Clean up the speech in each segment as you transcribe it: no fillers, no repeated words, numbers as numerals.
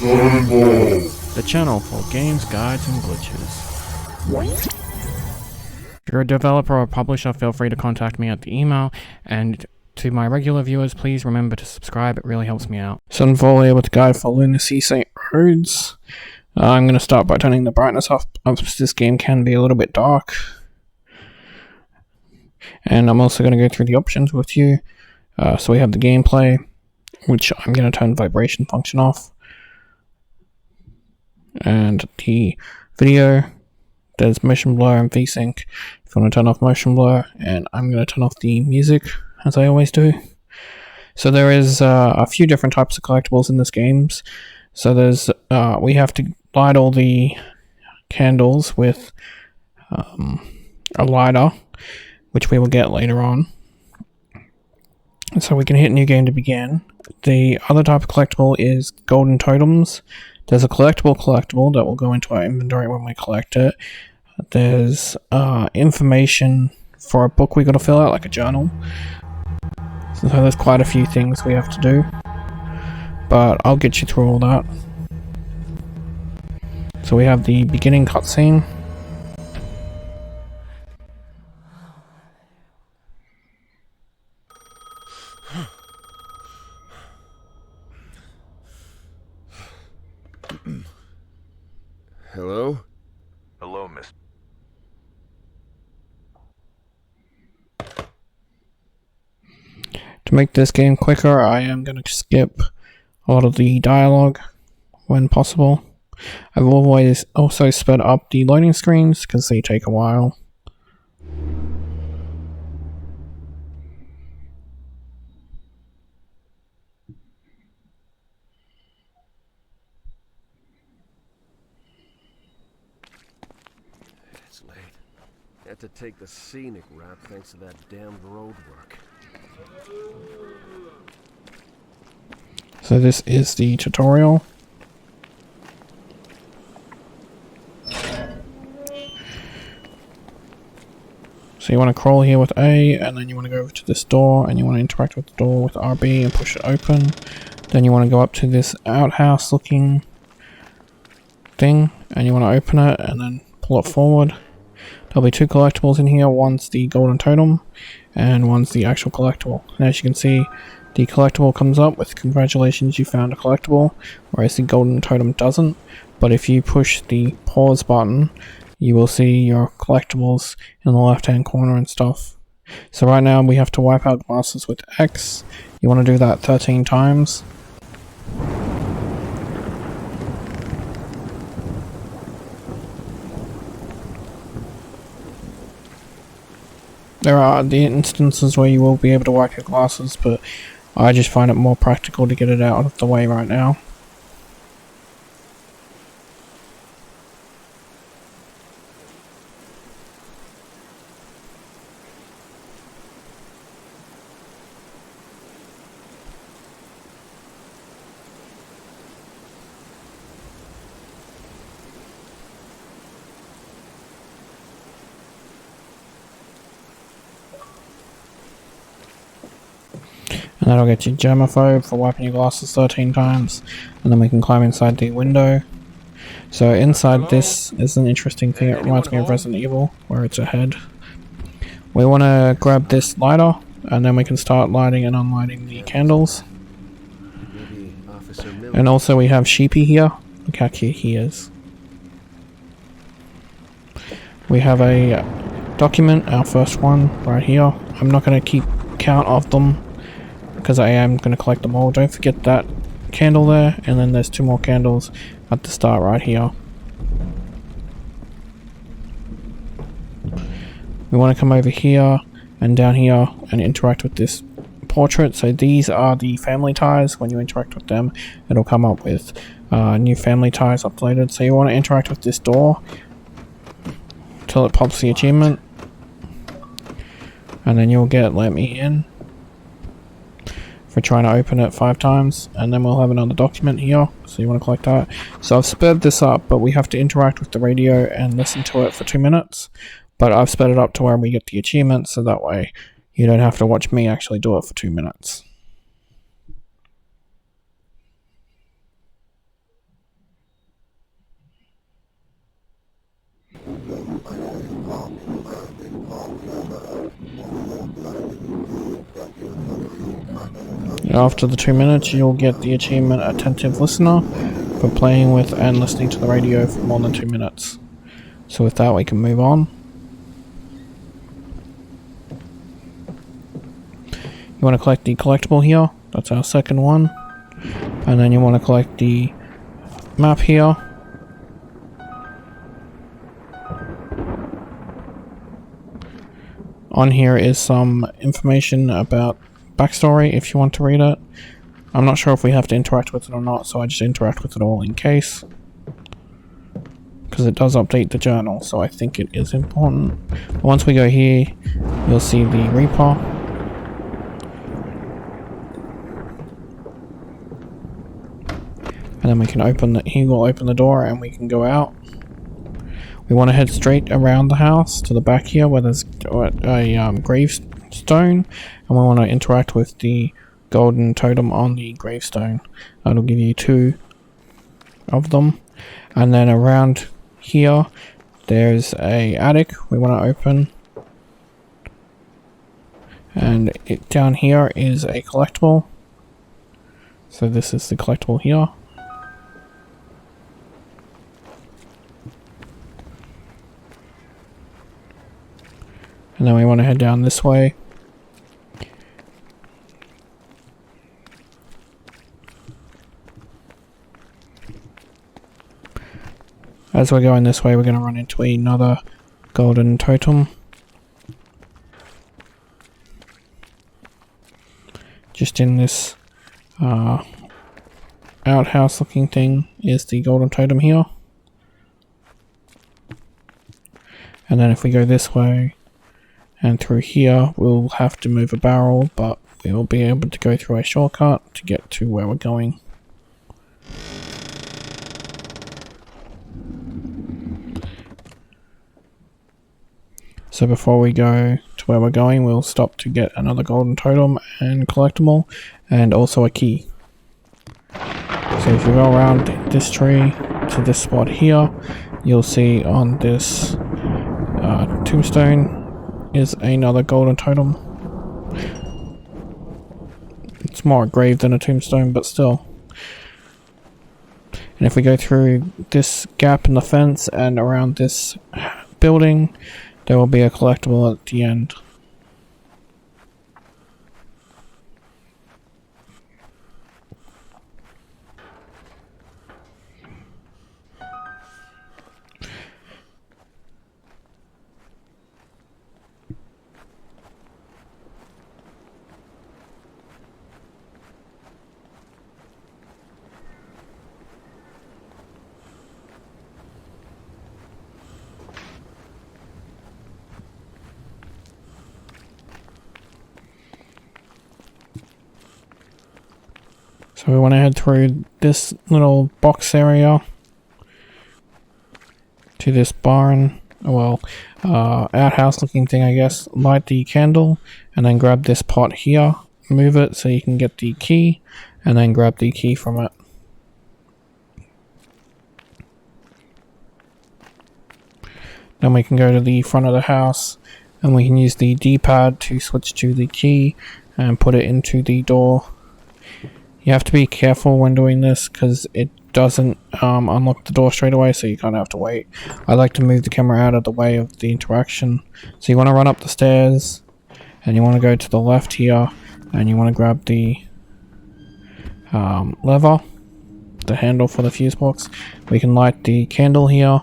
the channel for games, guides, and glitches. If you're a developer or publisher, feel free to contact me at the email, and to my regular viewers, please remember to subscribe, it really helps me out. Sunfall here with the guide for Lunacy St. Rhodes. I'm going to start by turning the brightness off. This game can be a little bit dark. And I'm also going to go through the options with you. So we have the gameplay, which I'm going to turn the vibration function off. And the video, there's motion blur and VSync. If you want to turn off motion blur, and I'm going to turn off the music, as I always do. So there is a few different types of collectibles in this game. So there's, we have to light all the candles with a lighter, which we will get later on. So we can hit new game to begin. The other type of collectible is golden totems. There's a collectible that will go into our inventory when we collect it. There's information for a book we got to fill out, like a journal. So there's quite a few things we have to do, but I'll get you through all that. So we have the beginning cutscene. Hello? Hello, miss. To make this game quicker, I am going to skip a lot of the dialogue when possible. I've always also sped up the loading screens because they take a while. It's late. Had to take the scenic route thanks to that damned road work. So this is the tutorial. So you want to crawl here with A, and then you want to go over to this door, and you want to interact with the door with RB and push it open. Then you want to go up to this outhouse looking thing, and you want to open it and then pull it forward. There'll be two collectibles in here. One's the golden totem and one's the actual collectible. And as you can see, the collectible comes up with congratulations, you found a collectible, whereas the golden totem doesn't. But if you push the pause button, you will see your collectibles in the left hand corner and stuff. So right now we have to wipe out glasses with X. You want to do that 13 times. There are the instances where you will be able to wipe your glasses, but I just find it more practical to get it out of the way right now. And that'll get you germaphobe for wiping your glasses 13 times. And then we can climb inside the window. So inside this is an interesting thing. It reminds me of Resident Evil, where it's a head. We want to grab this lighter, and then we can start lighting and unlighting the candles. And also we have Sheepy here. Look how cute he is. We have a document, our first one, right here. I'm not going to keep count of them, because I am going to collect them all. Don't forget that candle there, and then there's two more candles at the start right here. We want to come over here and down here and interact with this portrait. So these are the family ties. When you interact with them, it'll come up with new family ties uploaded. So you want to interact with this door till it pops the achievement, and then you'll get let me in for trying to open it 5 times, and then we'll have another document here, so you want to collect that. So I've sped this up, but we have to interact with the radio and listen to it for 2 minutes, but I've sped it up to where we get the achievement, so that way you don't have to watch me actually do it for 2 minutes. After the 2 minutes, you'll get the achievement Attentive Listener for playing with and listening to the radio for more than 2 minutes. So with that, we can move on. You want to collect the collectible here. That's our second one. And then you want to collect the map here. On here is some information about backstory if you want to read it. I'm not sure if we have to interact with it or not, so I just interact with it all in case. Because it does update the journal, so I think it is important. But once we go here, you'll see the Reaper. And then we can he will open the door and we can go out. We want to head straight around the house to the back here where there's a gravestone. And we want to interact with the golden totem on the gravestone. That'll give you 2 of them. And then around here, there's a attic we want to open. And down here is a collectible. So this is the collectible here. And then we want to head down this way. As we're going this way, we're going to run into another golden totem. Just in this outhouse looking thing is the golden totem here. And then if we go this way and through here, we'll have to move a barrel, but we will be able to go through a shortcut to get to where we're going. So before we go to where we're going, we'll stop to get another golden totem and collectible, and also a key. So if you go around this tree to this spot here, you'll see on this tombstone is another golden totem. It's more a grave than a tombstone, but still. And if we go through this gap in the fence and around this building, there will be a collectible at the end. So we want to head through this little box area to this barn, well, outhouse looking thing, I guess. Light the candle and then grab this pot here, move it so you can get the key, and then grab the key from it. Then we can go to the front of the house and we can use the D-pad to switch to the key and put it into the door. You have to be careful when doing this because it doesn't unlock the door straight away, so you kind of have to wait. I like to move the camera out of the way of the interaction. So you want to run up the stairs and you want to go to the left here and you want to grab the lever, the handle for the fuse box. We can light the candle here,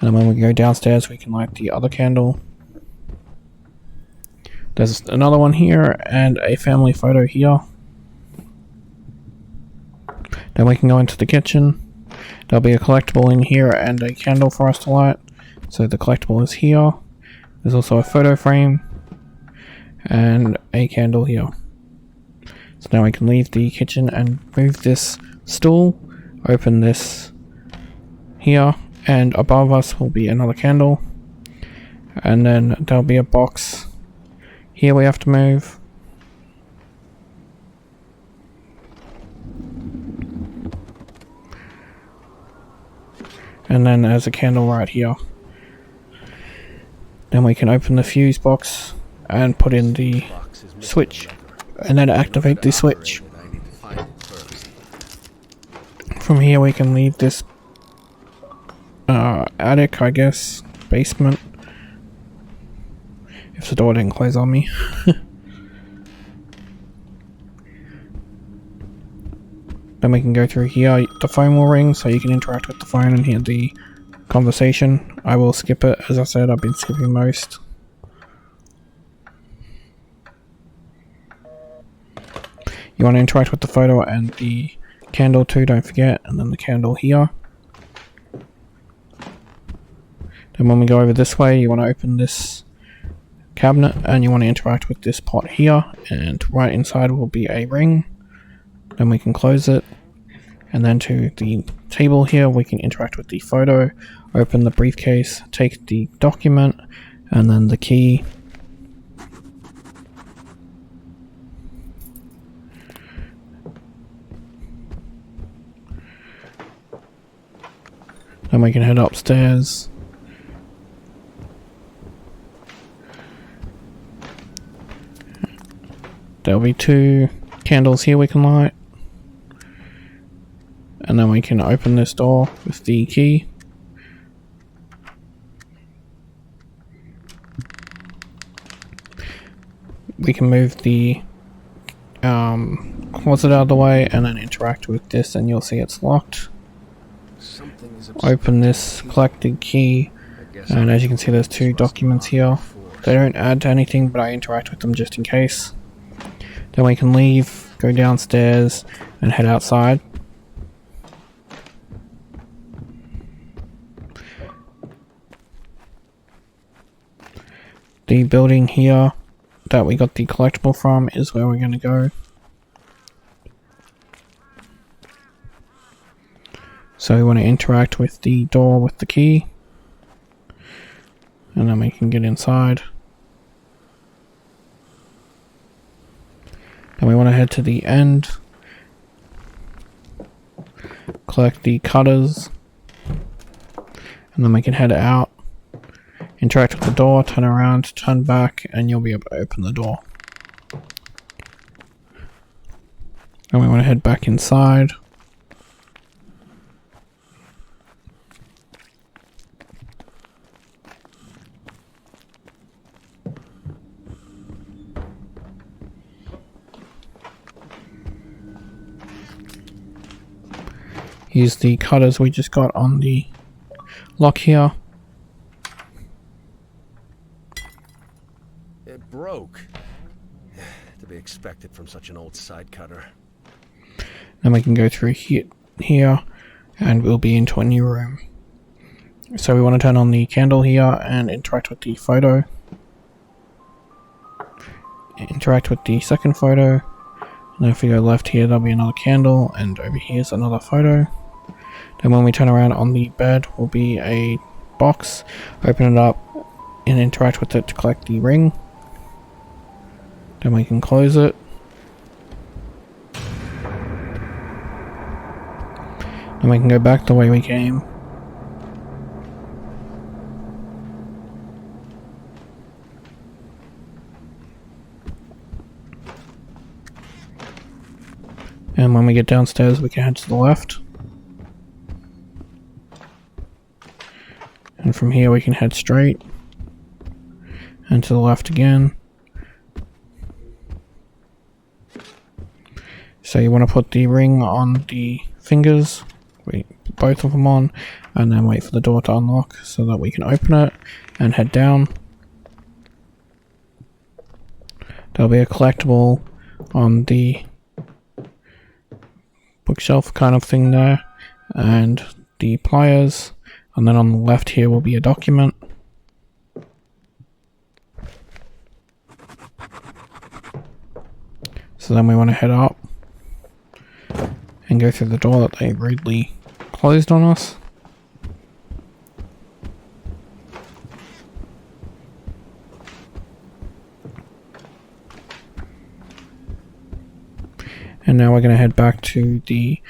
and then when we go downstairs we can light the other candle. There's another one here and a family photo here. Then we can go into the kitchen. There'll be a collectible in here and a candle for us to light. So the collectible is here. There's also a photo frame and a candle here. So now we can leave the kitchen and move this stool, open this here, and above us will be another candle. And then there'll be a box here we have to move. And then there's a candle right here. Then we can open the fuse box and put in the switch. and then activate the switch. From here we can leave this attic, I guess, basement, if the door didn't close on me. Then we can go through here. The phone will ring, so you can interact with the phone and hear the conversation. I will skip it, as I said, I've been skipping most. You want to interact with the photo and the candle too, don't forget, and then the candle here. Then when we go over this way, you want to open this cabinet and you want to interact with this pot here, and right inside will be a ring. Then we can close it, and then to the table here we can interact with the photo, open the briefcase, take the document, and then the key. Then we can head upstairs. There'll be 2 candles here we can light. And then we can open this door with the key. We can move the closet out of the way and then interact with this, and you'll see it's locked. Open this collected key, and as you can see there's 2 documents here. They don't add to anything, but I interact with them just in case. Then we can leave, go downstairs, and head outside. The building here that we got the collectible from is where we're going to go. So we want to interact with the door with the key, and then we can get inside. Then we want to head to the end, collect the cutters, and then we can head out, interact with the door, turn around, turn back, and you'll be able to open the door. And we want to head back inside. Use the cutters we just got on the lock here. It broke. To be expected from such an old side cutter. Then we can go through here and we'll be into a new room. So we want to turn on the candle here and interact with the photo. Interact with the second photo. And if we go left here, there'll be another candle, and over here's another photo. Then when we turn around on the bed will be a box. Open it up and interact with it to collect the ring. Then we can close it. And we can go back the way we came. And when we get downstairs we can head to the left. And from here we can head straight. And to the left again. So you want to put the ring on the fingers. Wait, both of them on. And then wait for the door to unlock so that we can open it and head down. There'll be a collectible on the bookshelf kind of thing there, and the pliers, and then on the left here will be a document. So then we want to head up and go through the door that they rudely closed on us. And now we're going to head back to the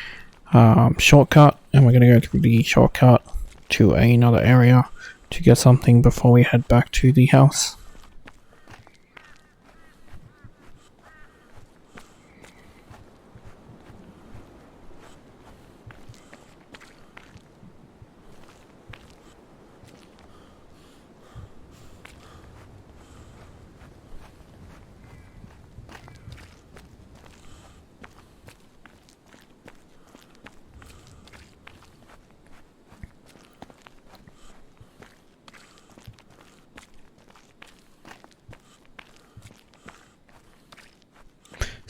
shortcut, and we're going to go through the shortcut to another area to get something before we head back to the house.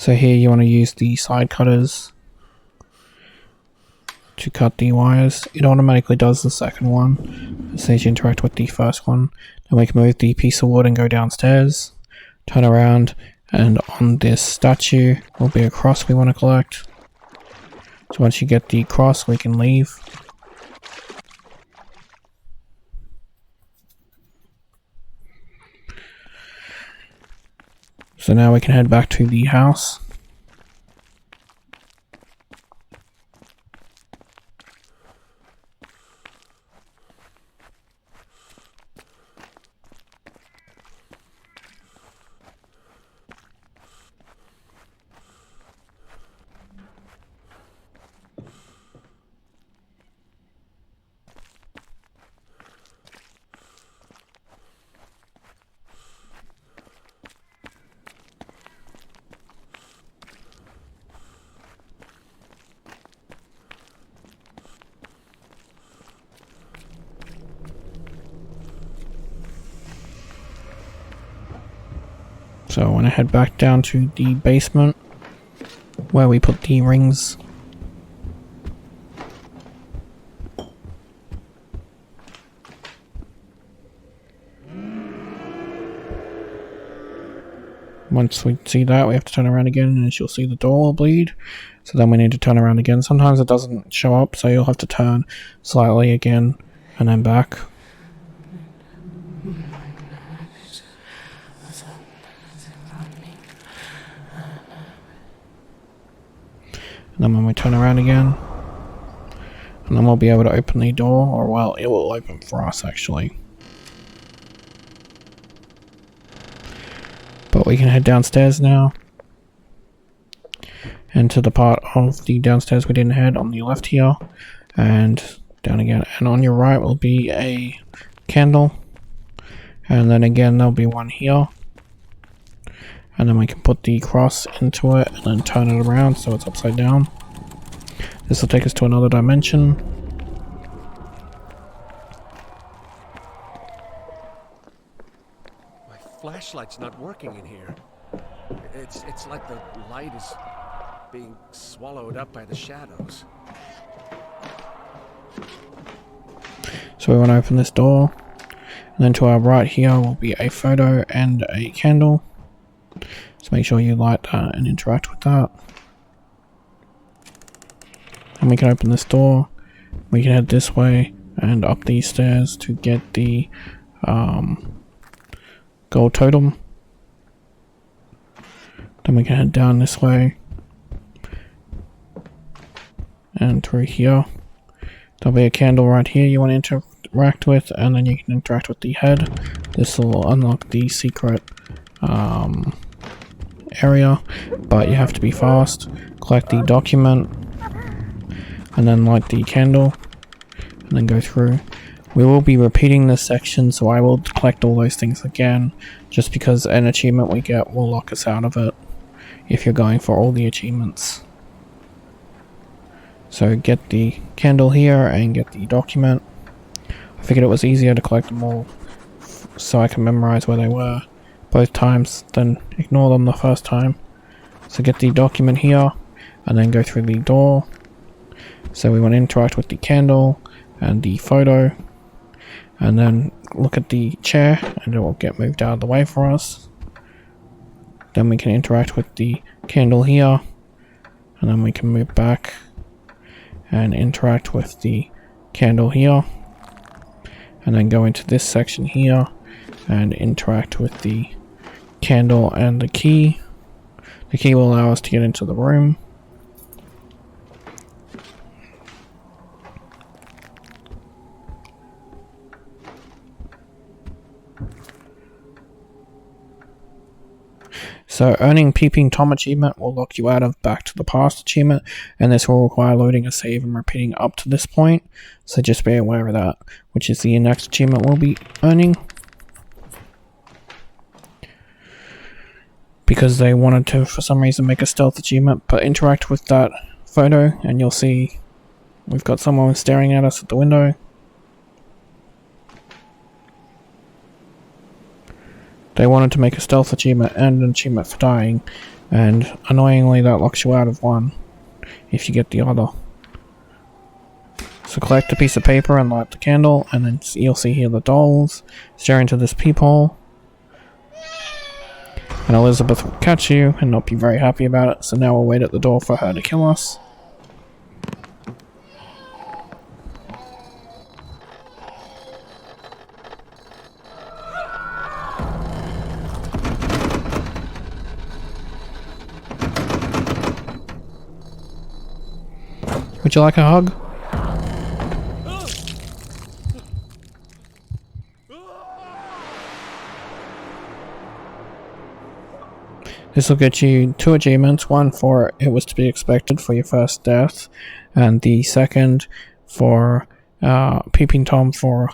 So here you want to use the side cutters to cut the wires. It automatically does the second one as soon as you interact with the first one. Then we can move the piece of wood and go downstairs, turn around, and on this statue will be a cross we want to collect. So once you get the cross, we can leave. So now we can head back to the house. So I want to head back down to the basement where we put the rings. Once we see that, we have to turn around again, and as you'll see, the door will bleed. So then we need to turn around again. Sometimes it doesn't show up, so you'll have to turn slightly again and then back. And then when we turn around again, and then we'll be able to open the door, or well, it will open for us actually. But we can head downstairs now. And to the part of the downstairs we didn't head on the left here. And down again. And on your right will be a candle. And then again there'll be one here. And then we can put the cross into it and then turn it around so it's upside down. This will take us to another dimension. My flashlight's not working in here. It's like the light is being swallowed up by the shadows. So we want to open this door. And then to our right here will be a photo and a candle. So make sure you light that and interact with that. And we can open this door. We can head this way and up these stairs to get the gold totem. Then we can head down this way and through here. There'll be a candle right here you want to interact with, and then you can interact with the head. This will unlock the secret area, but you have to be fast. Collect the document and then light the candle and then go through. We will be repeating this section, so I will collect all those things again, just because an achievement we get will lock us out of it if you're going for all the achievements. So get the candle here and get the document. I figured it was easier to collect them all so I can memorize where they were both times than ignore them the first time. So get the document here and then go through the door. So we want to interact with the candle and the photo, and then look at the chair and it will get moved out of the way for us. Then we can interact with the candle here, and then we can move back and interact with the candle here, and then go into this section here and interact with the candle and the key. The key will allow us to get into the room. So earning Peeping Tom achievement will lock you out of Back to the Past achievement, and this will require loading a save and repeating up to this point, so just be aware of that, which is the next achievement we'll be earning. Because they wanted to, for some reason, make a stealth achievement, but interact with that photo and you'll see we've got someone staring at us at the window. They wanted to make a stealth achievement and an achievement for dying, And annoyingly that locks you out of one if you get the other. So collect a piece of paper and light the candle, and then you'll see here the dolls stare into this peephole. And Elizabeth will catch you and not be very happy about it, so now we'll wait at the door for her to kill us. Would you like a hug? This will get you 2 achievements, one for It Was To Be Expected for your first death, and the second for Peeping Tom for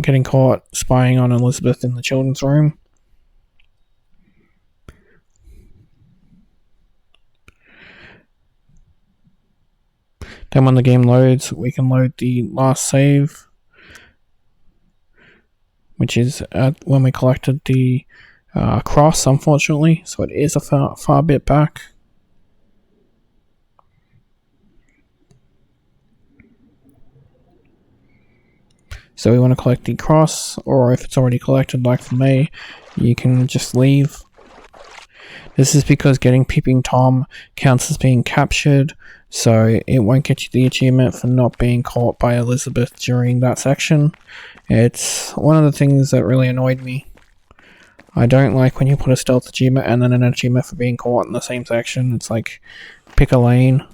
getting caught spying on Elizabeth in the children's room. Then when the game loads, we can load the last save, which is when we collected the cross, unfortunately, so it is a far bit back. So we want to collect the cross, or if it's already collected, like for me, you can just leave. This is because getting Peeping Tom counts as being captured, so it won't get you the achievement for not being caught by Elizabeth during that section. It's one of the things that really annoyed me. I don't like when you put a stealth achievement and then an achievement for being caught in the same section. It's like, pick a lane.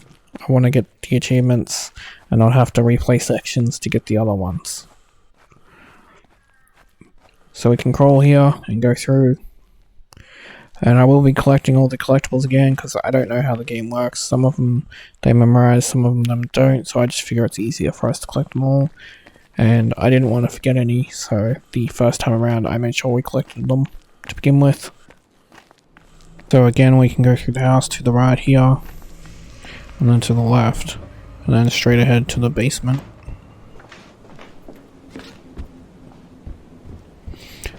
I want to get the achievements and not have to replay sections to get the other ones. So we can crawl here and go through. And I will be collecting all the collectibles again because I don't know how the game works. Some of them they memorize, some of them don't, so I just figure it's easier for us to collect them all. And I didn't want to forget any, so the first time around I made sure we collected them to begin with. So again, we can go through the house to the right here, and then to the left, and then straight ahead to the basement.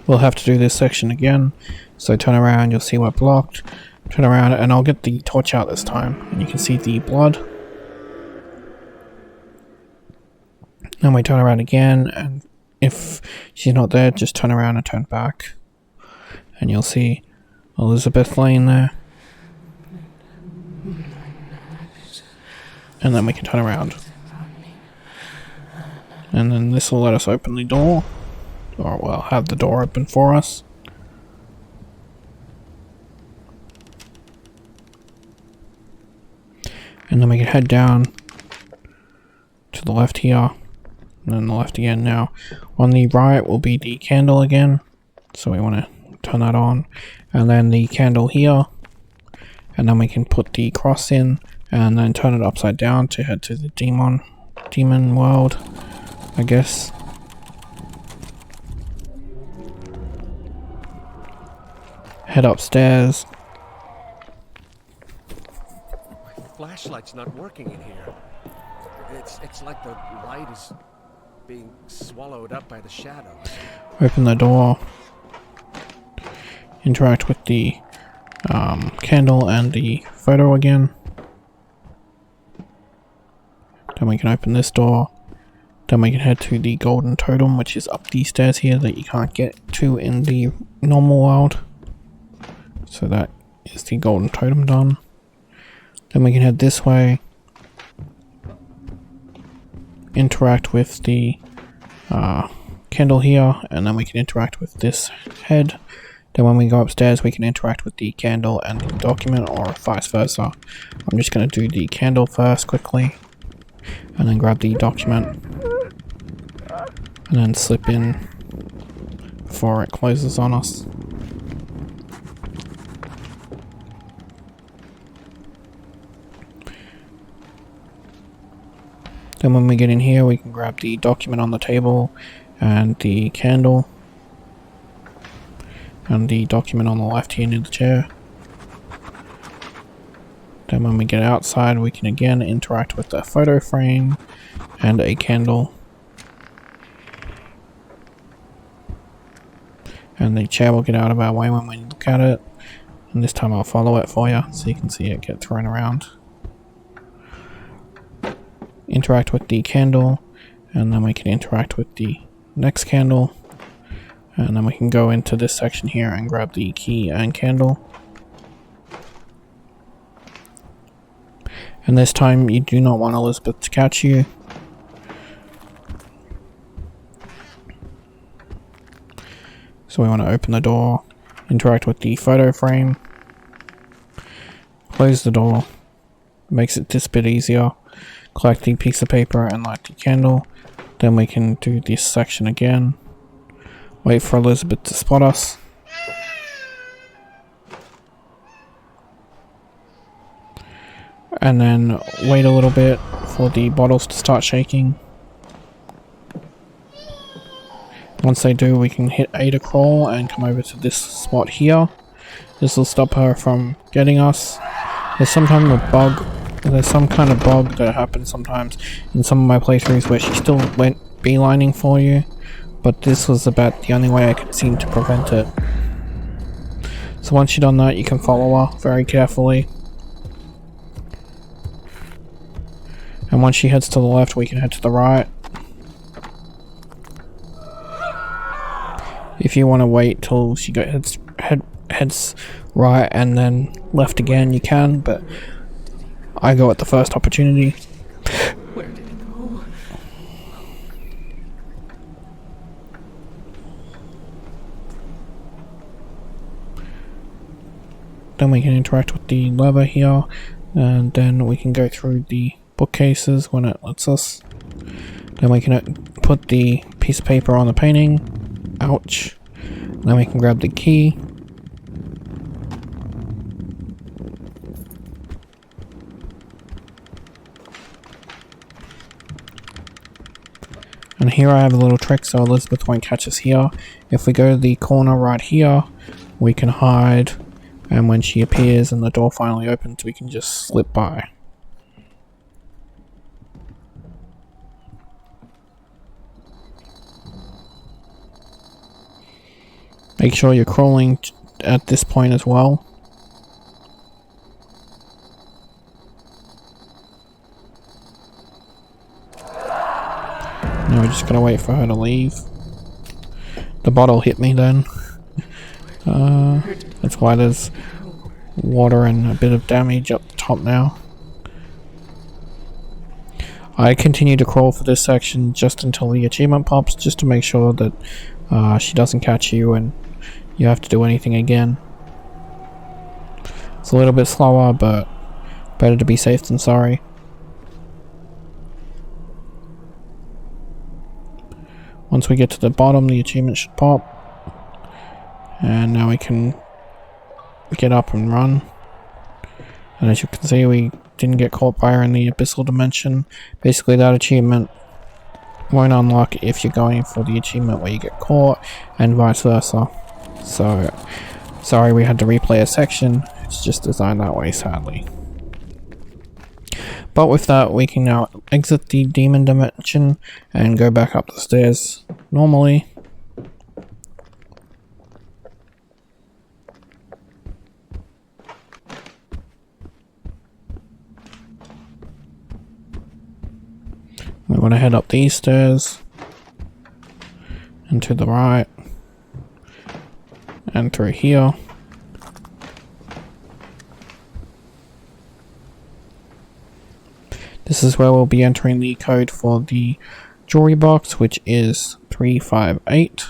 We'll have to do this section again, so turn around, you'll see we're blocked. Turn around and I'll get the torch out this time, and you can see the blood. Then we turn around again, and if she's not there, just turn around and turn back. And you'll see Elizabeth laying there. And then we can turn around. And then this will let us open the door. Or, well, have the door open for us. And then we can head down to the left here. And then the left again now. On the right will be the candle again. So we want to turn that on. And then the candle here. And then we can put the cross in. And then turn it upside down to head to the demon world, I guess. Head upstairs. My flashlight's not working in here. It's like the light is being swallowed up by the shadows. Open the door. Interact with the candle and the photo again. Then we can open this door. Then we can head to the golden totem, which is up these stairs here that you can't get to in the normal world. So that is the golden totem done. Then we can head this way. Interact with the candle here, and then we can interact with this head. Then when we go upstairs, we can interact with the candle and the document, or vice versa. I'm just going to do the candle first quickly, and then grab the document, and then slip in before it closes on us. Then when we get in here, we can grab the document on the table and the candle and the document on the left here near the chair. Then when we get outside, we can again interact with the photo frame and a candle. and the chair will get out of our way when we look at it. And this time I'll follow it for you so you can see it get thrown around. Interact with the candle, and then we can interact with the next candle, and then we can go into this section here and grab the key and candle. And this time you do not want Elizabeth to catch you. So we want to open the door, interact with the photo frame, close the door, makes it this bit easier, collect the piece of paper and light the candle. Then we can do this section again, wait for Elizabeth to spot us. And then wait a little bit for the bottles to start shaking. Once they do, we can hit A to crawl and come over to this spot here. This will stop her from getting us. There's some kind of bug that happens sometimes in some of my playthroughs where she still went beelining for you, but this was about the only way I could seem to prevent it. So once you've done that, you can follow her very carefully. And once she heads to the left, we can head to the right. If you want to wait till she heads right and then left again, you can, but I go at the first opportunity. Where did it go? Then we can interact with the lever here, and then we can go through the bookcases when it lets us. Then we can put the piece of paper on the painting. Ouch. Then we can grab the key. And here I have a little trick so Elizabeth won't catch us here. If we go to the corner right here, we can hide, and when she appears and the door finally opens, we can just slip by. Make sure you're crawling at this point as well. Now we just gotta wait for her to leave. The bottle hit me then. That's why there's water and a bit of damage up the top now. I continue to crawl for this section just until the achievement pops, just to make sure that she doesn't catch you and you have to do anything again. It's a little bit slower, but better to be safe than sorry. Once we get to the bottom, the achievement should pop. And now we can get up and run. And as you can see, we didn't get caught by her in the abyssal dimension. Basically, that achievement won't unlock if you're going for the achievement where you get caught, and vice versa. So, sorry we had to replay a section. It's just designed that way, sadly. But with that, we can now exit the demon dimension and go back up the stairs normally. We want to head up these stairs and to the right and through here. This is where we'll be entering the code for the jewelry box, which is 358.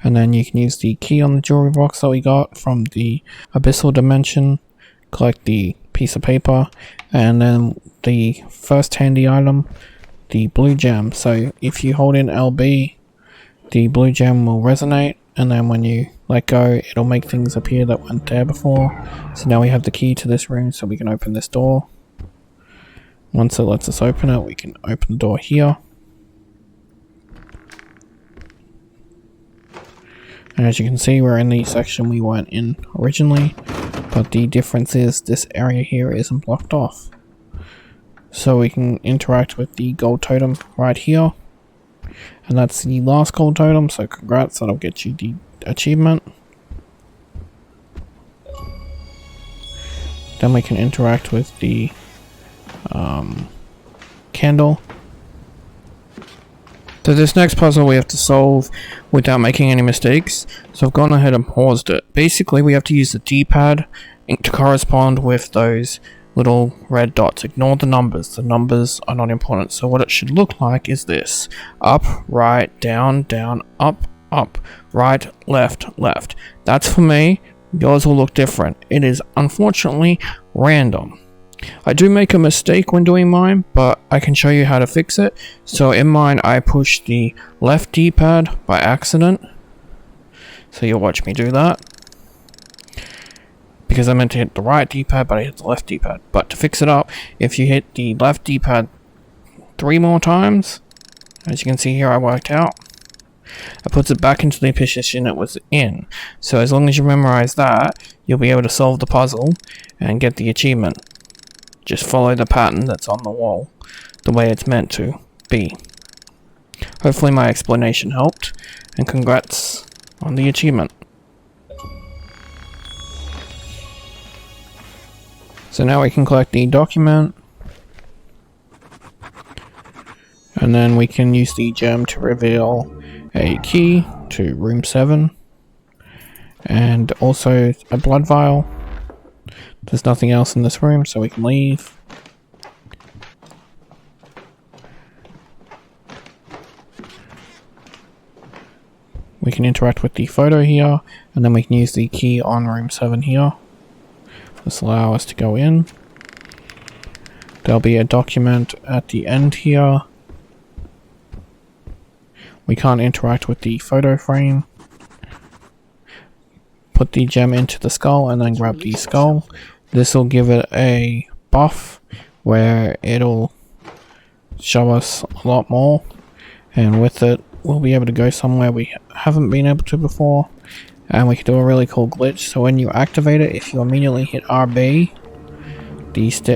And then you can use the key on the jewelry box that we got from the abyssal dimension, collect the piece of paper, and then the first handy item, the blue gem. So if you hold in LB, the blue gem will resonate, and then when you let go, it'll make things appear that weren't there before. So now we have the key to this room, so we can open this door. Once it lets us open it, we can open the door here. And as you can see, we're in the section we weren't in originally, but the difference is this area here isn't blocked off. so we can interact with the gold totem right here. And that's the last gold totem, so congrats, that'll get you the achievement. Then we can interact with the candle. So this next puzzle we have to solve without making any mistakes, so I've gone ahead and paused it. Basically we have to use the D-pad to correspond with those little red dots. Ignore the numbers are not important. So what it should look like is this: up, right, down, down, up, up, right, left, left. That's for me. Yours will look different. It is unfortunately random. I do make a mistake when doing mine, but I can show you how to fix it. So in mine, I pushed the left D-pad by accident. So you'll watch me do that. Because I meant to hit the right D-pad, but I hit the left D-pad. But to fix it up, if you hit the left D-pad 3 more times, as you can see here, I worked out, it puts it back into the position it was in. So as long as you memorize that, you'll be able to solve the puzzle and get the achievement. Just follow the pattern that's on the wall, the way it's meant to be. Hopefully my explanation helped, and congrats on the achievement. So now we can collect the document, and then we can use the gem to reveal a key to room 7, and also a blood vial. There's nothing else in this room, so we can leave. We can interact with the photo here, and then we can use the key on room 7 here. This will allow us to go in. There'll be a document at the end here. We can't interact with the photo frame. Put the gem into the skull and then grab the skull. This will give it a buff where it'll show us a lot more, and with it we'll be able to go somewhere we haven't been able to before, and we can do a really cool glitch. So when you activate it, if you immediately hit RB,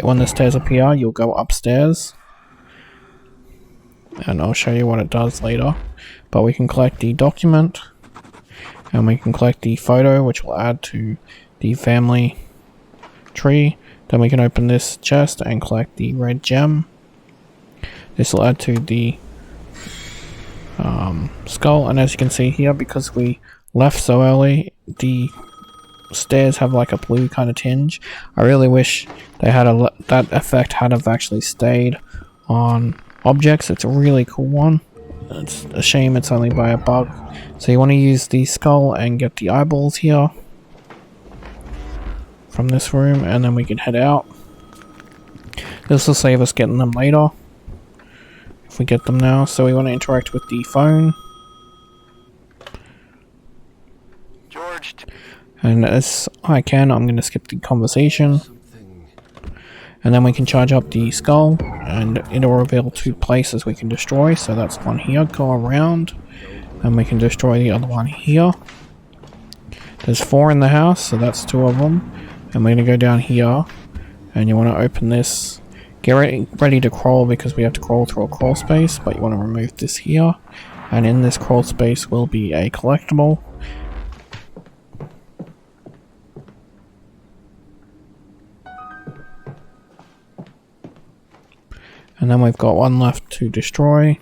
when the stairs appear, you'll go upstairs, and I'll show you what it does later. But we can collect the document, and we can collect the photo, which will add to the family tree. Then we can open this chest and collect the red gem. This will add to the skull, and as you can see here, because we left so early, the stairs have like a blue kind of tinge. I really wish they had that effect had have actually stayed on objects. It's a really cool one. It's a shame it's only by a bug. So you want to use the skull and get the eyeballs here from this room, and then we can head out. This will save us getting them later if we get them now. So we want to interact with the phone, George. and as I can, I'm going to skip the conversation, and then we can charge up the skull, and it'll reveal 2 places we can destroy. So that's one here, go around, and we can destroy the other one here. There's 4 in the house, so that's 2 of them. And we're going to go down here, and you want to open this. Get ready to crawl, because we have to crawl through a crawl space, but you want to remove this here. And in this crawl space will be a collectible. And then we've got 1 left to destroy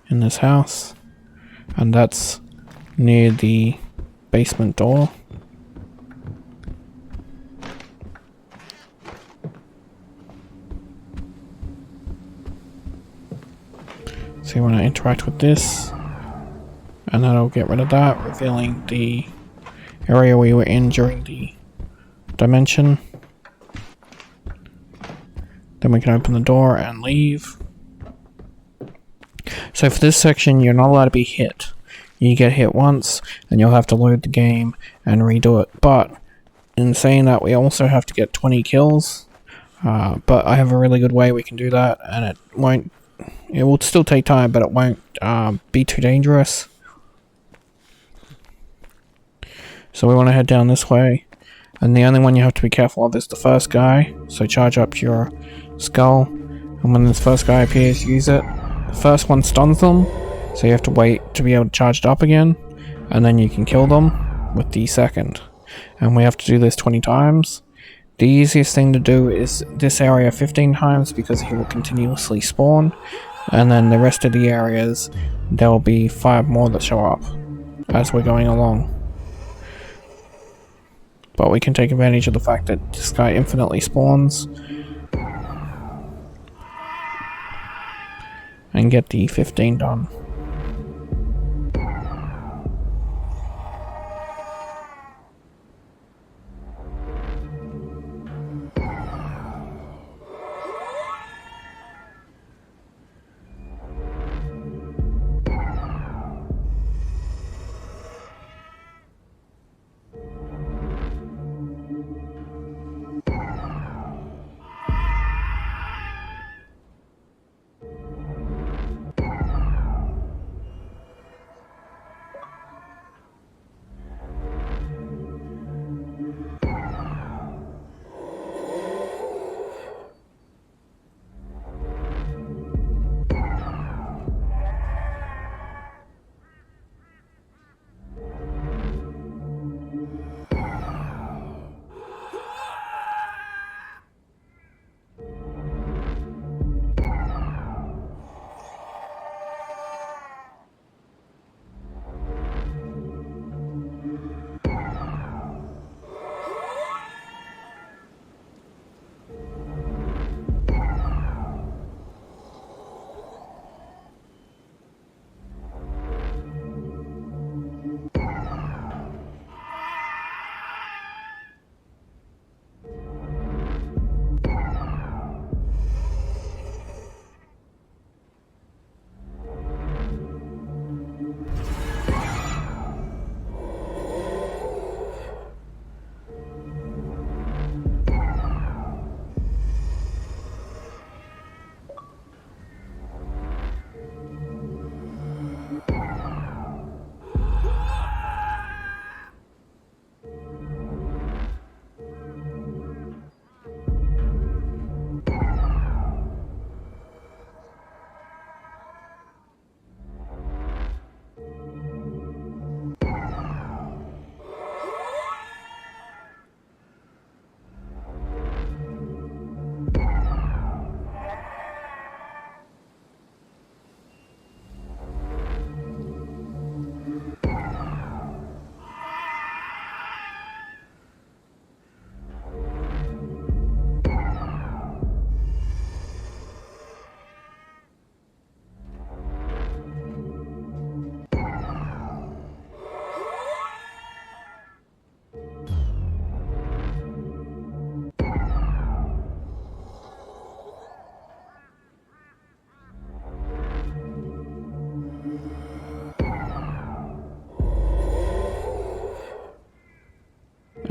in this house, and that's near the basement door. So you want to interact with this, and that'll get rid of that, revealing the area we were in during the dimension. Then we can open the door and leave. So for this section, you're not allowed to be hit. You get hit once, and you'll have to load the game and redo it. But in saying that, we also have to get 20 kills. But I have a really good way we can do that, and it will still take time, but it won't be too dangerous. So we want to head down this way, and the only one you have to be careful of is the first guy. So charge up your skull, And when this first guy appears, use it. The first one stuns them, so you have to wait to be able to charge it up again, and then you can kill them with the second. And we have to do this 20 times. The easiest thing to do is this area 15 times because he will continuously spawn, and then the rest of the areas, there will be 5 more that show up as we're going along. But we can take advantage of the fact that this guy infinitely spawns and get the 15 done.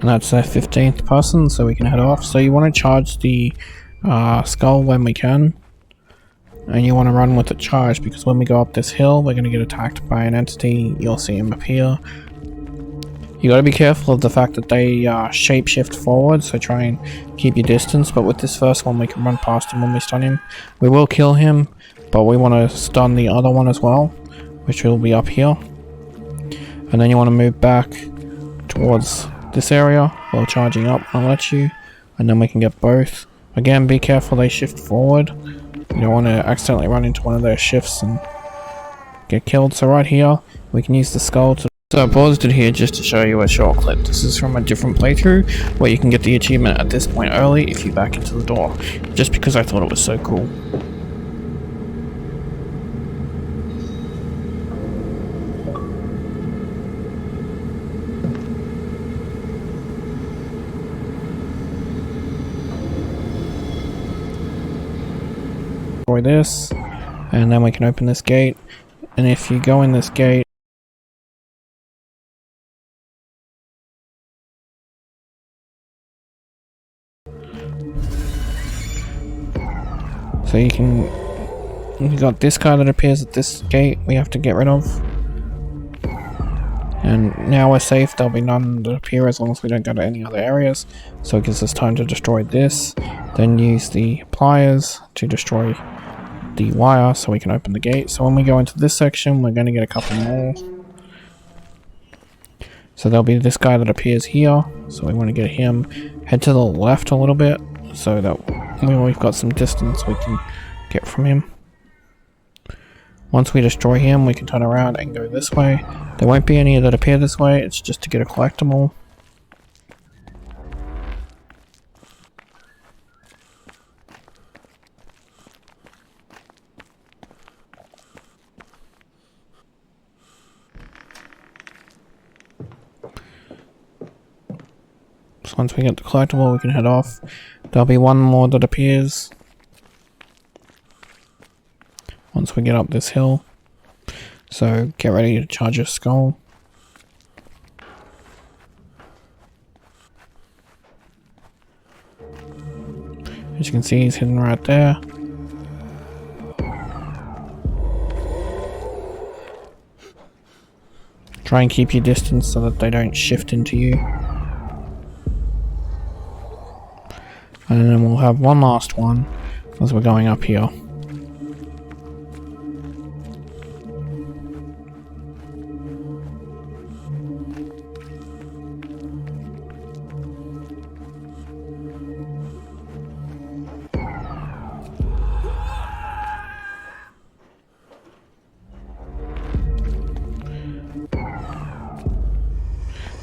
And that's their 15th person, so we can head off. So you want to charge the skull when we can, and you want to run with it charged, because when we go up this hill we're going to get attacked by an entity. You'll see him appear. You got to be careful of the fact that they shapeshift forward, so try and keep your distance. But with this first one we can run past him when we stun him. We will kill him, but we want to stun the other one as well, which will be up here. And then you want to move back towards this area while charging up. I'll let you, and then we can get both. Again, be careful they shift forward. You don't want to accidentally run into one of their shifts and get killed. So right here we can use the skull to... So I paused it here just to show you a short clip. This is from a different playthrough where you can get the achievement at this point early if you back into the door, just because I thought it was so cool. This, and then we can open this gate, and if you go in this gate, so you got this guy that appears at this gate we have to get rid of. And now we're safe, there'll be none that appear as long as we don't go to any other areas. So it gives us time to destroy this, then use the pliers to destroy the wire so we can open the gate. So when we go into this section, we're going to get a couple more. So there'll be this guy that appears here, so we want to get him. Head to the left a little bit, so that we've got some distance we can get from him. Once we destroy him, we can turn around and go this way. There won't be any that appear this way, it's just to get a collectible. So once we get the collectible, we can head off. There'll be one more that appears once we get up this hill. So get ready to charge your skull. As you can see, he's hidden right there. Try and keep your distance so that they don't shift into you. And then we'll have one last one as we're going up here.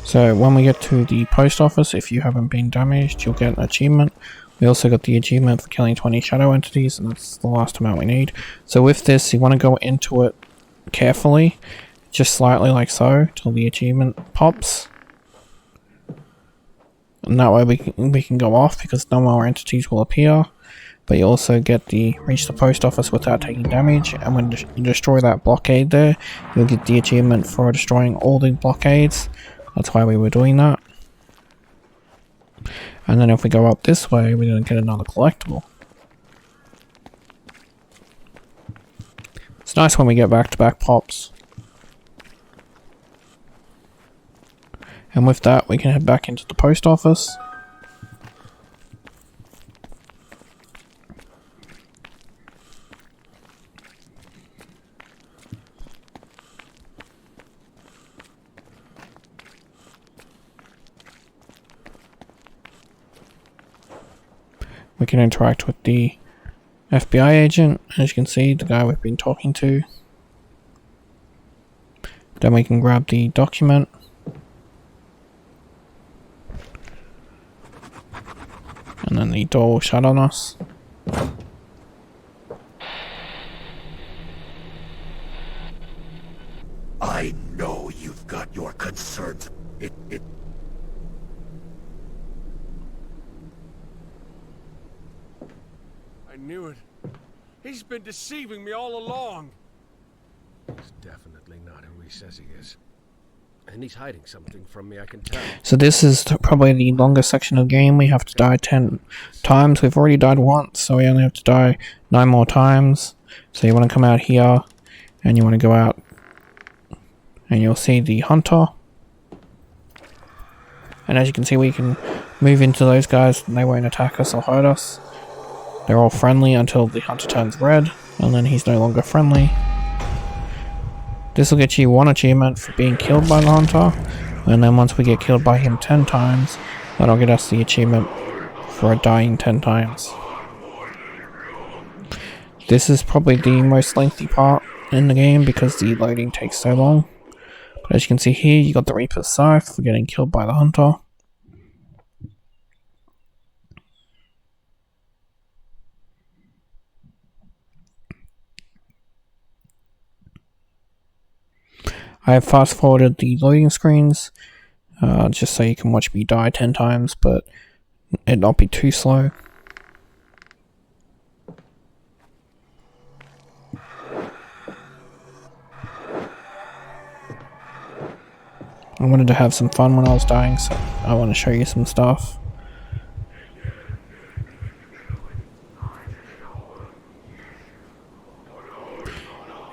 So when we get to the post office, if you haven't been damaged, you'll get an achievement. We also got the achievement for killing 20 shadow entities, and that's the last amount we need. So with this, you want to go into it carefully, just slightly like so, till the achievement pops. And that way we can go off, because no more entities will appear. But you also get the reach the post office without taking damage, and when you destroy that blockade there, you'll get the achievement for destroying all the blockades. That's why we were doing that. And then if we go up this way, we're going to get another collectible. It's nice when we get back-to-back pops. And with that, we can head back into the post office. We can interact with the FBI agent, as you can see, the guy we've been talking to. Then we can grab the document. And then the door will shut on us. I know you've got your concerns. I knew it. He's been deceiving me all along. He's definitely not who he says he is. And he's hiding something from me, I can tell. So this is probably the longest section of the game. We have to die 10 times. We've already died once, so we only have to die 9 more times. So you want to come out here, and you want to go out, and you'll see the hunter. And as you can see, we can move into those guys, and they won't attack us or hurt us. They're all friendly until the hunter turns red, and then he's no longer friendly. This will get you 1 achievement for being killed by the hunter, and then once we get killed by him 10 times, that'll get us the achievement for dying 10 times. This is probably the most lengthy part in the game because the loading takes so long. But as you can see here, you got the Reaper's Scythe for getting killed by the hunter. I have fast forwarded the loading screens just so you can watch me die 10 times, but it not be too slow. I wanted to have some fun when I was dying, so I want to show you some stuff.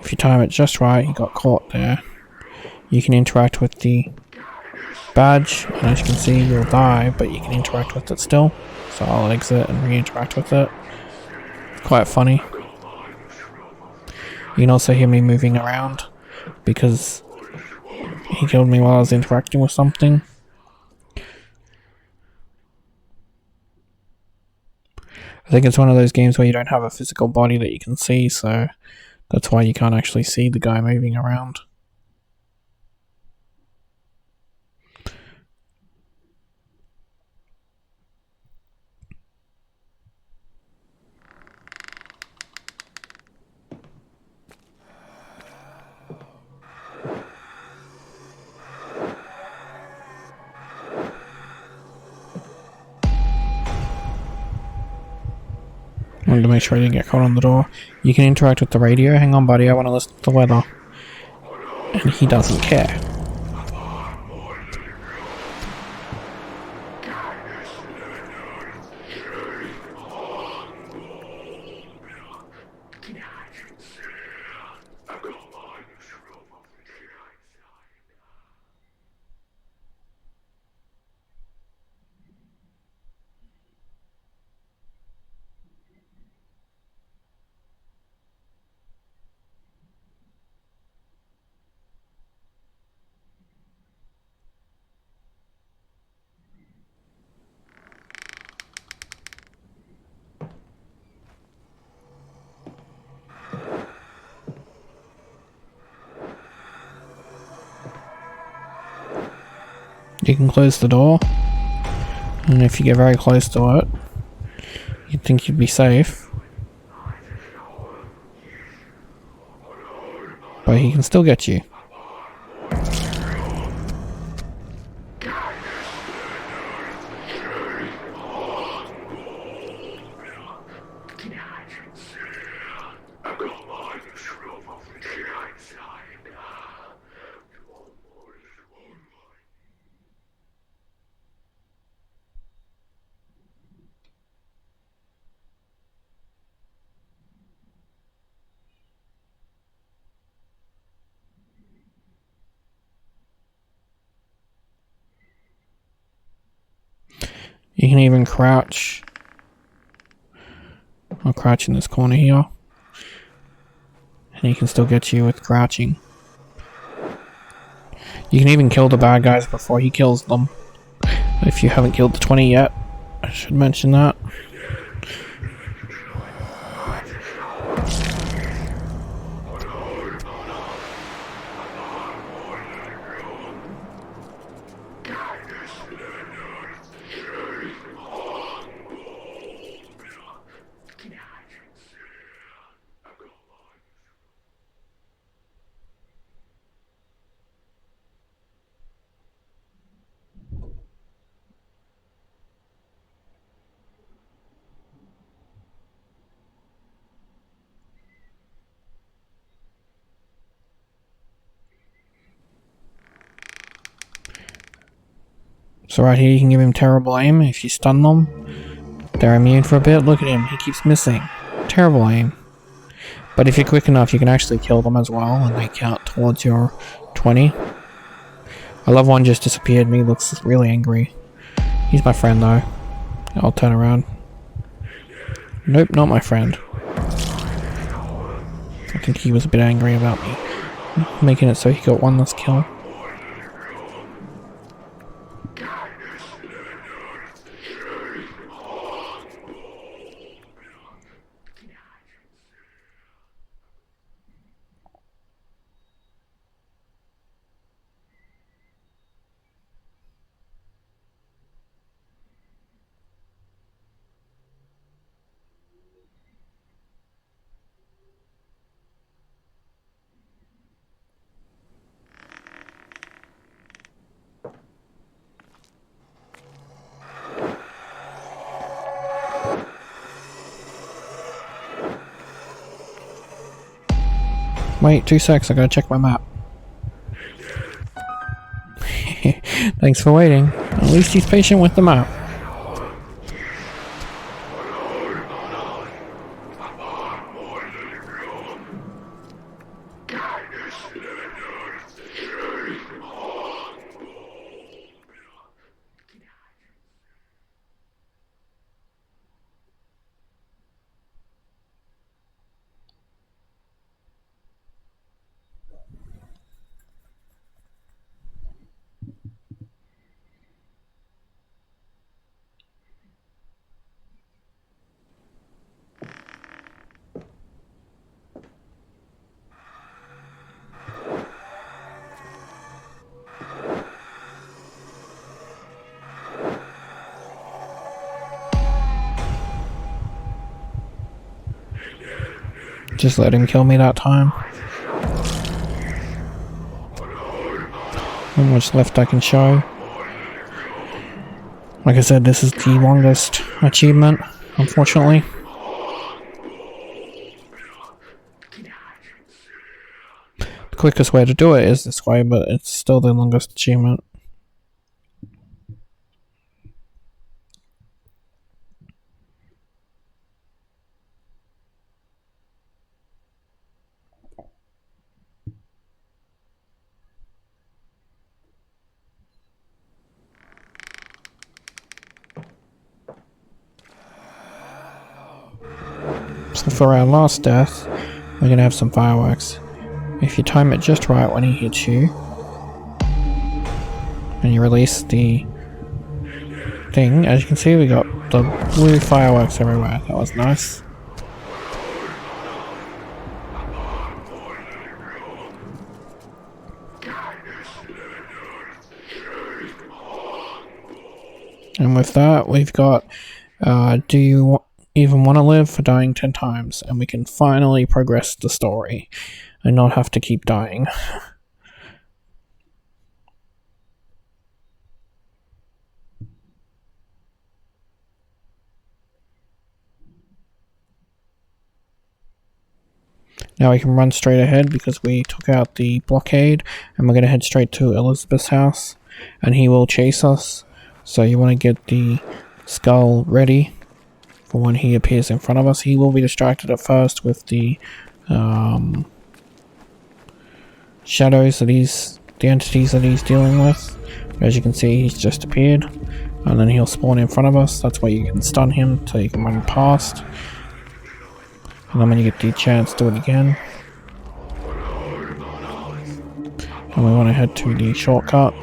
If you time it just right, he got caught there. you can interact with the badge, and as you can see, you'll die, but you can interact with it still. So I'll exit and re-interact with it. It's quite funny. You can also hear me moving around because he killed me while I was interacting with something. I think it's one of those games where you don't have a physical body that you can see, so that's why you can't actually see the guy moving around. Wanted to make sure I didn't get caught on the door. You can interact with the radio. Hang on, buddy, I want to listen to the weather. And he doesn't care. You can close the door, and if you get very close to it, you'd think you'd be safe. But he can still get you. You can even crouch. I'll crouch in this corner here. And he can still get you with crouching. You can even kill the bad guys before he kills them. If you haven't killed the 20 yet, I should mention that. So right here you can give him terrible aim. If you stun them, they're immune for a bit. Look at him, he keeps missing. Terrible aim. But if you're quick enough, you can actually kill them as well, and they count towards your 20. I love one just disappeared, and he looks really angry. He's my friend though. I'll turn around. Nope, not my friend. I think he was a bit angry about me making it so he got one less kill. Wait, 2 secs, I gotta check my map. Thanks for waiting. At least he's patient with the map. Just let him kill me that time. How much left I can show. Like I said, this is the longest achievement, unfortunately. The quickest way to do it is this way, but it's still the longest achievement. So for our last death, we're going to have some fireworks. If you time it just right when he hits you, and you release the thing, as you can see we got the blue fireworks everywhere. That was nice. And with that, we've got, do you even want to live for dying 10 times? And we can finally progress the story and not have to keep dying. Now we can run straight ahead because we took out the blockade, and we're going to head straight to Elizabeth's house, and he will chase us. So you want to get the skull ready for when he appears in front of us. He will be distracted at first with the shadows that the entities that he's dealing with. As you can see, he's just appeared, and then he'll spawn in front of us. That's where you can stun him so you can run past. And then when you get the chance, do it again. And we want to head to the shortcut.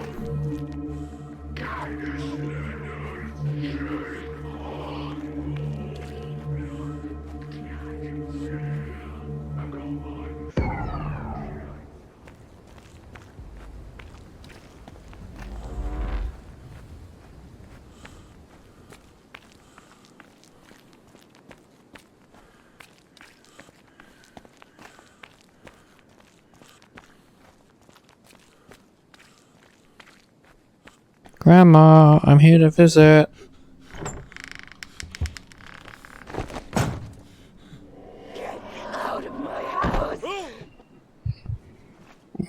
Grandma, I'm here to visit. Out of my house.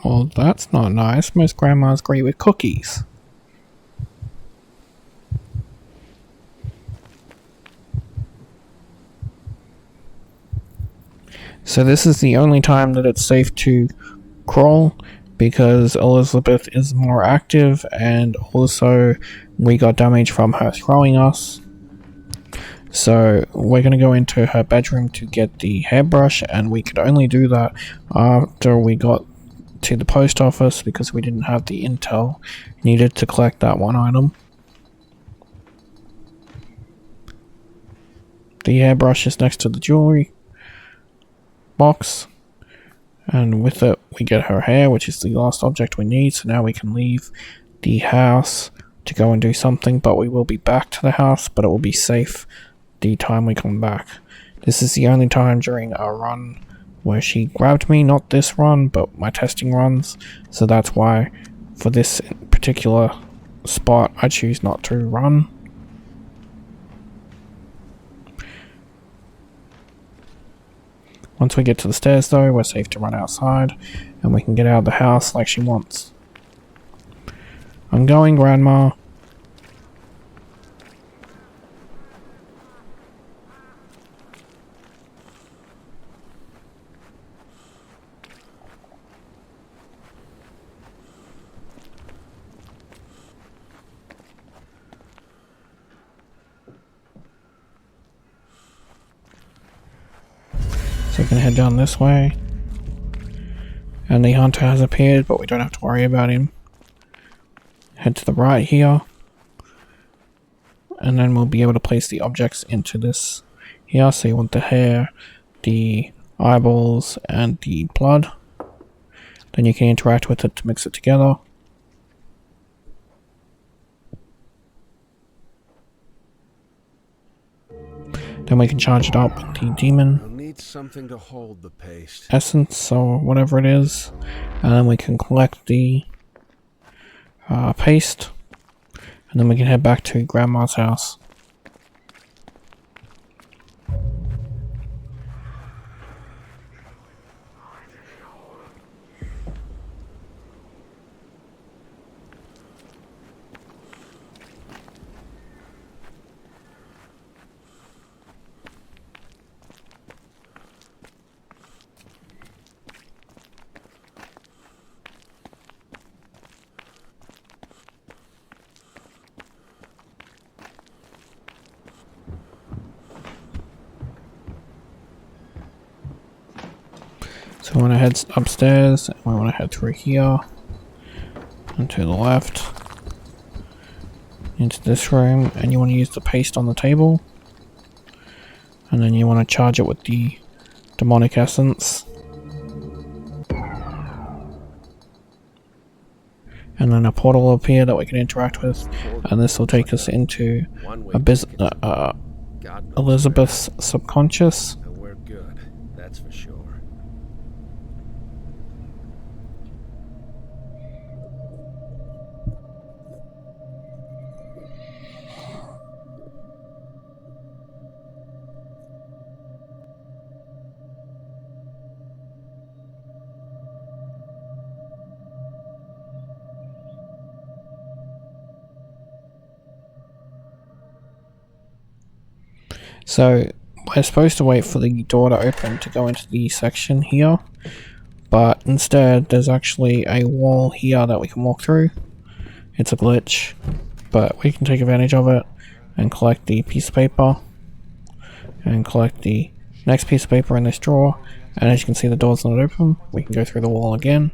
Well, that's not nice. Most grandmas greet with cookies. So this is the only time that it's safe to crawl, because Elizabeth is more active, and also we got damage from her throwing us. So we're going to go into her bedroom to get the hairbrush, and we could only do that after we got to the post office because we didn't have the intel needed to collect that one item. The hairbrush is next to the jewelry box. And with it, we get her hair, which is the last object we need. So now we can leave the house to go and do something. But we will be back to the house, but it will be safe the time we come back. This is the only time during our run where she grabbed me. Not this run, but my testing runs. So that's why, for this particular spot, I choose not to run. Once we get to the stairs though, we're safe to run outside, and we can get out of the house like she wants. I'm going, Grandma. So we can head down this way. And the hunter has appeared, but we don't have to worry about him. Head to the right here. And then we'll be able to place the objects into this here. So you want the hair, the eyeballs, and the blood. Then you can interact with it to mix it together. Then we can charge it up with the demon. No need something to hold the paste. essence or whatever it is, and then we can collect the paste, and then we can head back to Grandma's house. So we want to head upstairs, and we want to head through here, and to the left, into this room, and you want to use the paste on the table, and then you want to charge it with the demonic essence, and then a portal will appear that we can interact with, and this will take us into Elizabeth's subconscious. And we're good, that's for sure. So we're supposed to wait for the door to open to go into the section here, but instead there's actually a wall here that we can walk through. It's a glitch, but we can take advantage of it and collect the piece of paper and collect the next piece of paper in this drawer, and as you can see the door's not open. We can go through the wall again.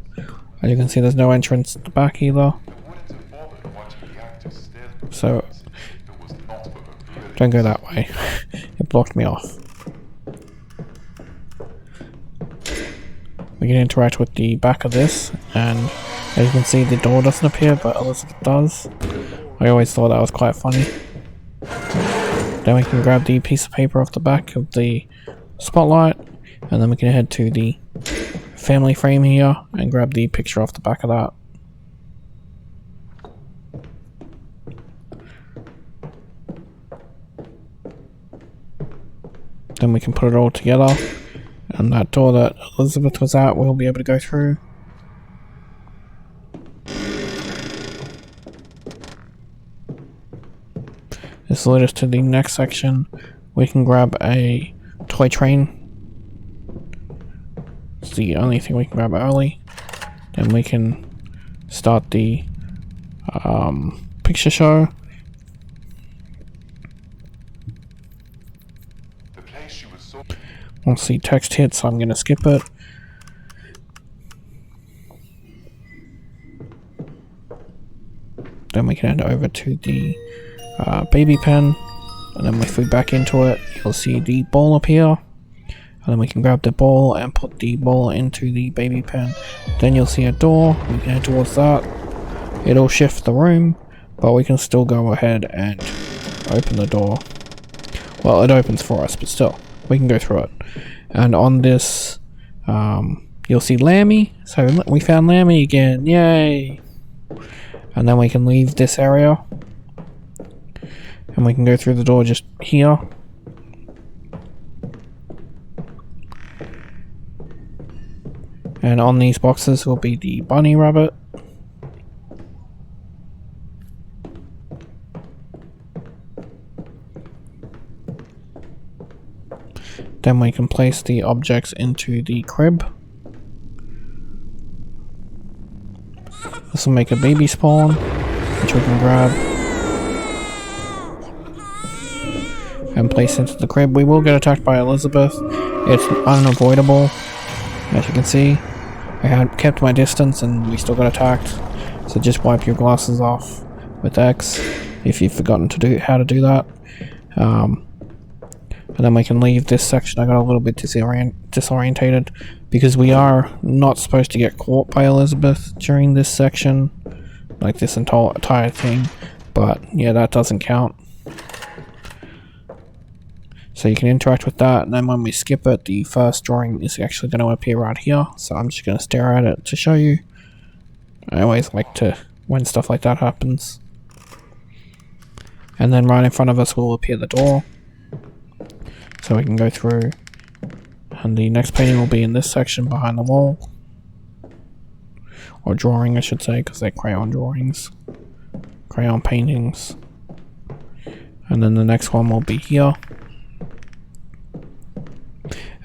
As you can see there's no entrance at the back either, so don't go that way. It blocked me off. We can interact with the back of this, and as you can see the door doesn't appear, but Elizabeth does. I always thought that was quite funny. Then we can grab the piece of paper off the back of the spotlight, and then we can head to the family frame here and grab the picture off the back of that. Then we can put it all together, and that door that Elizabeth was at we'll be able to go through. This will lead us to the next section. We can grab a toy train. It's the only thing we can grab early. Then we can start the picture show. Once the text hits, I'm going to skip it. Then we can head over to the baby pen, and then if we back into it, you'll see the ball appear, and then we can grab the ball and put the ball into the baby pen. Then you'll see a door. We can head towards that. It'll shift the room, but we can still go ahead and open the door. Well, it opens for us, but still, we can go through it. And on this, you'll see Lammy. So we found Lammy again. Yay! And then we can leave this area, and we can go through the door just here. And on these boxes will be the bunny rabbit. Then we can place the objects into the crib. This will make a baby spawn, which we can grab and place into the crib. We will get attacked by Elizabeth. It's unavoidable, as you can see. I had kept my distance and we still got attacked. So just wipe your glasses off with X if you've forgotten to do how to do that. And then we can leave this section. I got a little bit disorientated because we are not supposed to get caught by Elizabeth during this section, like this entire thing, but yeah, that doesn't count. So you can interact with that, and then when we skip it, the first drawing is actually going to appear right here. So I'm just going to stare at it to show you. I always like to, when stuff like that happens. And then right in front of us will appear the door. So we can go through. And the next painting will be in this section behind the wall. Or drawing, I should say, because they're crayon drawings. Crayon paintings. And then the next one will be here.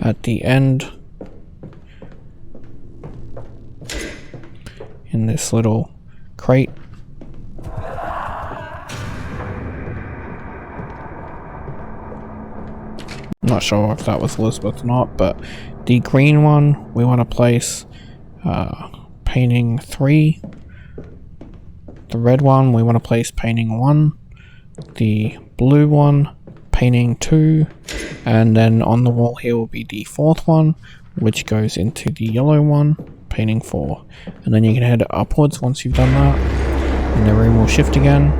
At the end. In this little crate. I'm not sure if that was Elizabeth or not, but the green one we want to place painting 3. The red one we want to place painting 1. The blue one painting 2, and then on the wall here will be the 4th one, which goes into the yellow one, painting 4. And then you can head upwards once you've done that, and the room will shift again,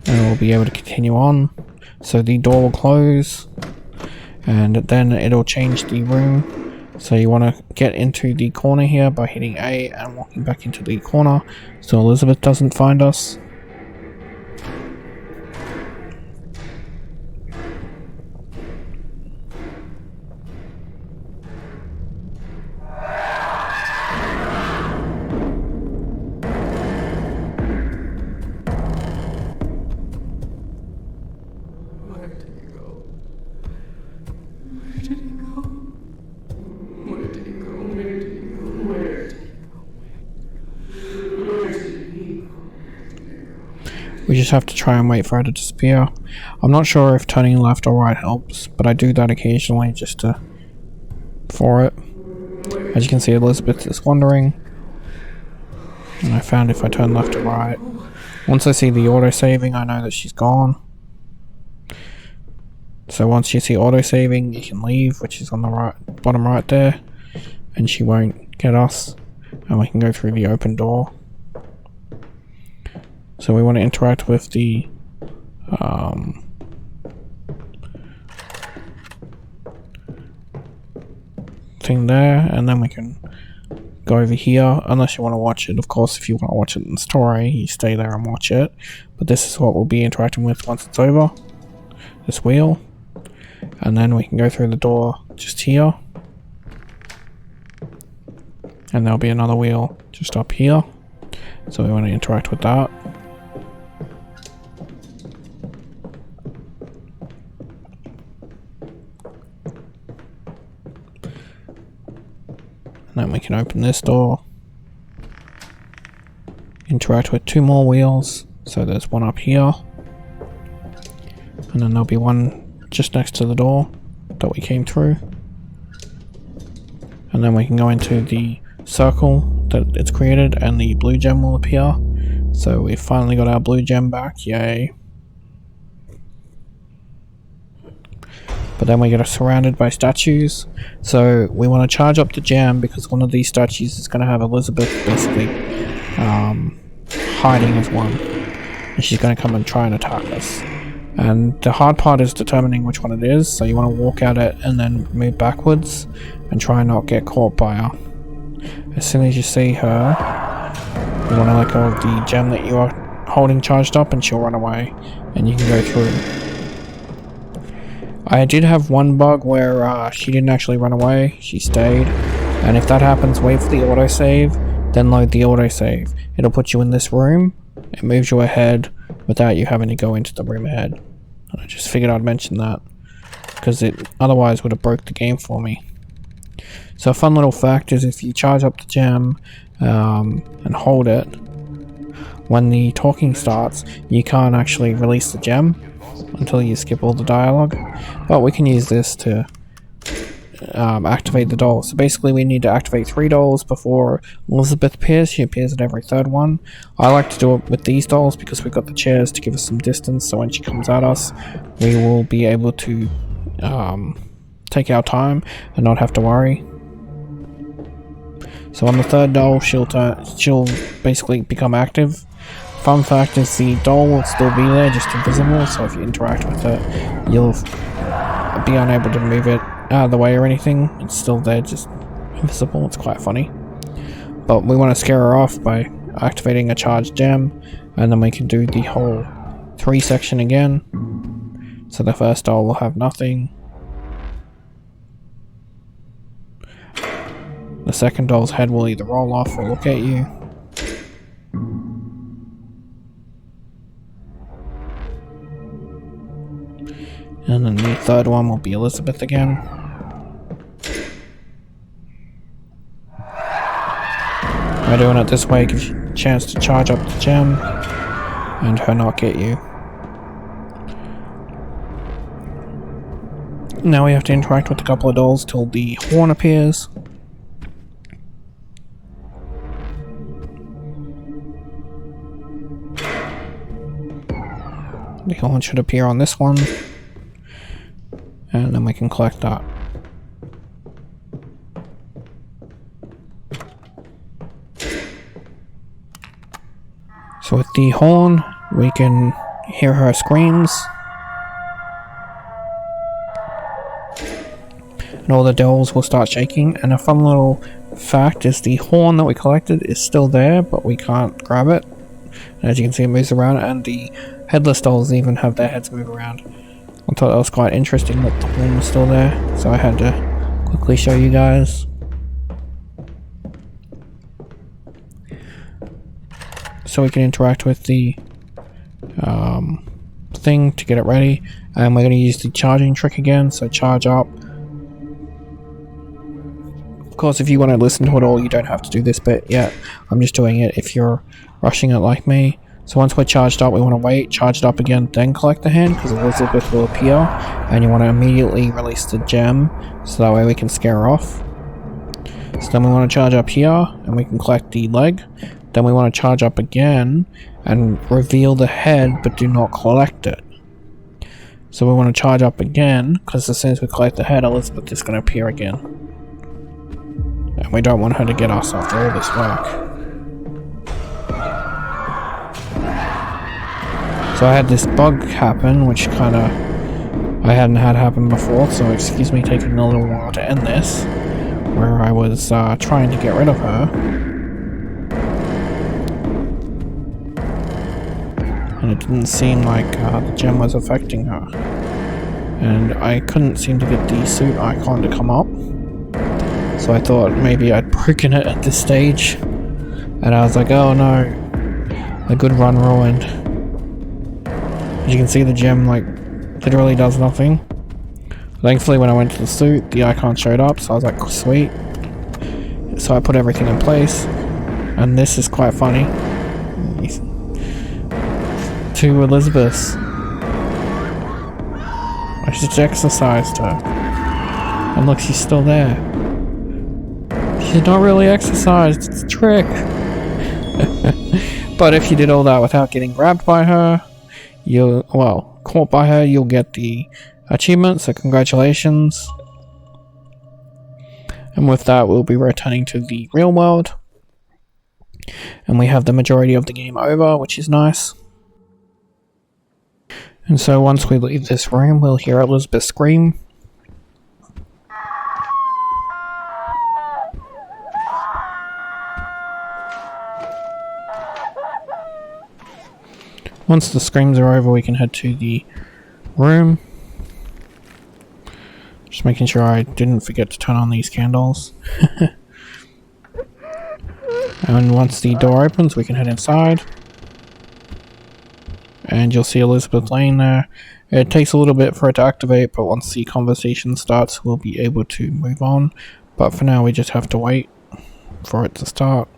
and we'll be able to continue on. So the door will close, and then it'll change the room. So you want to get into the corner here by hitting A and walking back into the corner so Elizabeth doesn't find us. We just have to try and wait for her to disappear. I'm not sure if turning left or right helps, but I do that occasionally just for it. As you can see, Elizabeth is wandering. And I found if I turn left or right. Once I see the auto-saving, I know that she's gone. So once you see auto-saving, you can leave, which is on the right, bottom right there. And she won't get us. And we can go through the open door. So we want to interact with the thing there, and then we can go over here, unless you want to watch it. Of course, if you want to watch it in the story, you stay there and watch it. But this is what we'll be interacting with once it's over. This wheel. And then we can go through the door just here. And there'll be another wheel just up here. So we want to interact with that. And then we can open this door. Interact with 2 more wheels. So there's one up here. And then there'll be one just next to the door that we came through. And then we can go into the circle that it's created and the blue gem will appear. So we've finally got our blue gem back, yay. But then we get surrounded by statues. So we want to charge up the gem because one of these statues is going to have Elizabeth basically hiding as one. And she's going to come and try and attack us. And the hard part is determining which one it is. So you want to walk at it and then move backwards and try and not get caught by her. As soon as you see her, you want to let go of the gem that you are holding charged up and she'll run away. And you can go through. I did have one bug where she didn't actually run away, she stayed. And if that happens, wait for the autosave, then load the autosave. It'll put you in this room, it moves you ahead without you having to go into the room ahead. I just figured I'd mention that, because it otherwise would have broke the game for me. So a fun little fact is if you charge up the gem and hold it, when the talking starts, you can't actually release the gem until you skip all the dialogue, but we can use this to activate the doll. So basically we need to activate 3 dolls before Elizabeth appears. She appears at every 3rd one. I like to do it with these dolls because we've got the chairs to give us some distance, so when she comes at us we will be able to take our time and not have to worry. So on the 3rd doll she'll basically become active. fun fact is the doll will still be there, just invisible, so if you interact with it, you'll be unable to move it out of the way or anything. It's still there, just invisible. It's quite funny. But we want to scare her off by activating a charged gem, and then we can do the whole 3 section again. So the first doll will have nothing. The second doll's head will either roll off or look at you. And then the third one will be Elizabeth again. By doing it this way gives you a chance to charge up the gem and her not get you. Now we have to interact with a couple of dolls till the horn appears. The horn should appear on this one. And then we can collect that. So with the horn, we can hear her screams. And all the dolls will start shaking. And a fun little fact is the horn that we collected is still there, but we can't grab it. And as you can see, it moves around, and the headless dolls even have their heads move around. I thought that was quite interesting that the horn was still there, so I had to quickly show you guys. So we can interact with the thing to get it ready, and we're going to use the charging trick again, so charge up. Of course, if you want to listen to it all, you don't have to do this bit yet. I'm just doing it if you're rushing it like me. So once we're charged up, we want to wait, charge it up again, then collect the hand, because Elizabeth will appear, and you want to immediately release the gem, so that way we can scare her off. So then we want to charge up here, and we can collect the leg. Then we want to charge up again, and reveal the head, but do not collect it. So we want to charge up again, because as soon as we collect the head, Elizabeth is going to appear again. And we don't want her to get us after all this work. So I had this bug happen, which kind of I hadn't had happen before, so excuse me taking a little while to end this, where I was trying to get rid of her. And it didn't seem like the gem was affecting her. And I couldn't seem to get the suit icon to come up. So I thought maybe I'd broken it at this stage. And I was like, oh no, a good run ruined. As you can see, the gem like literally does nothing. Thankfully when I went to the suit, the icon showed up, so I was like, sweet. So I put everything in place, and this is quite funny. To Elizabeth. I just exercised her. And look, she's still there. She's not really exercised, it's a trick. But if you did all that without getting grabbed by her, caught by her, you'll get the achievement, so congratulations. And with that, we'll be returning to the real world. And we have the majority of the game over, which is nice. And so once we leave this room, we'll hear Elizabeth scream. Once the screams are over, we can head to the room. Just making sure I didn't forget to turn on these candles. And once the door opens, we can head inside. And you'll see Elizabeth laying there. It takes a little bit for it to activate, but once the conversation starts, we'll be able to move on. But for now, we just have to wait for it to start.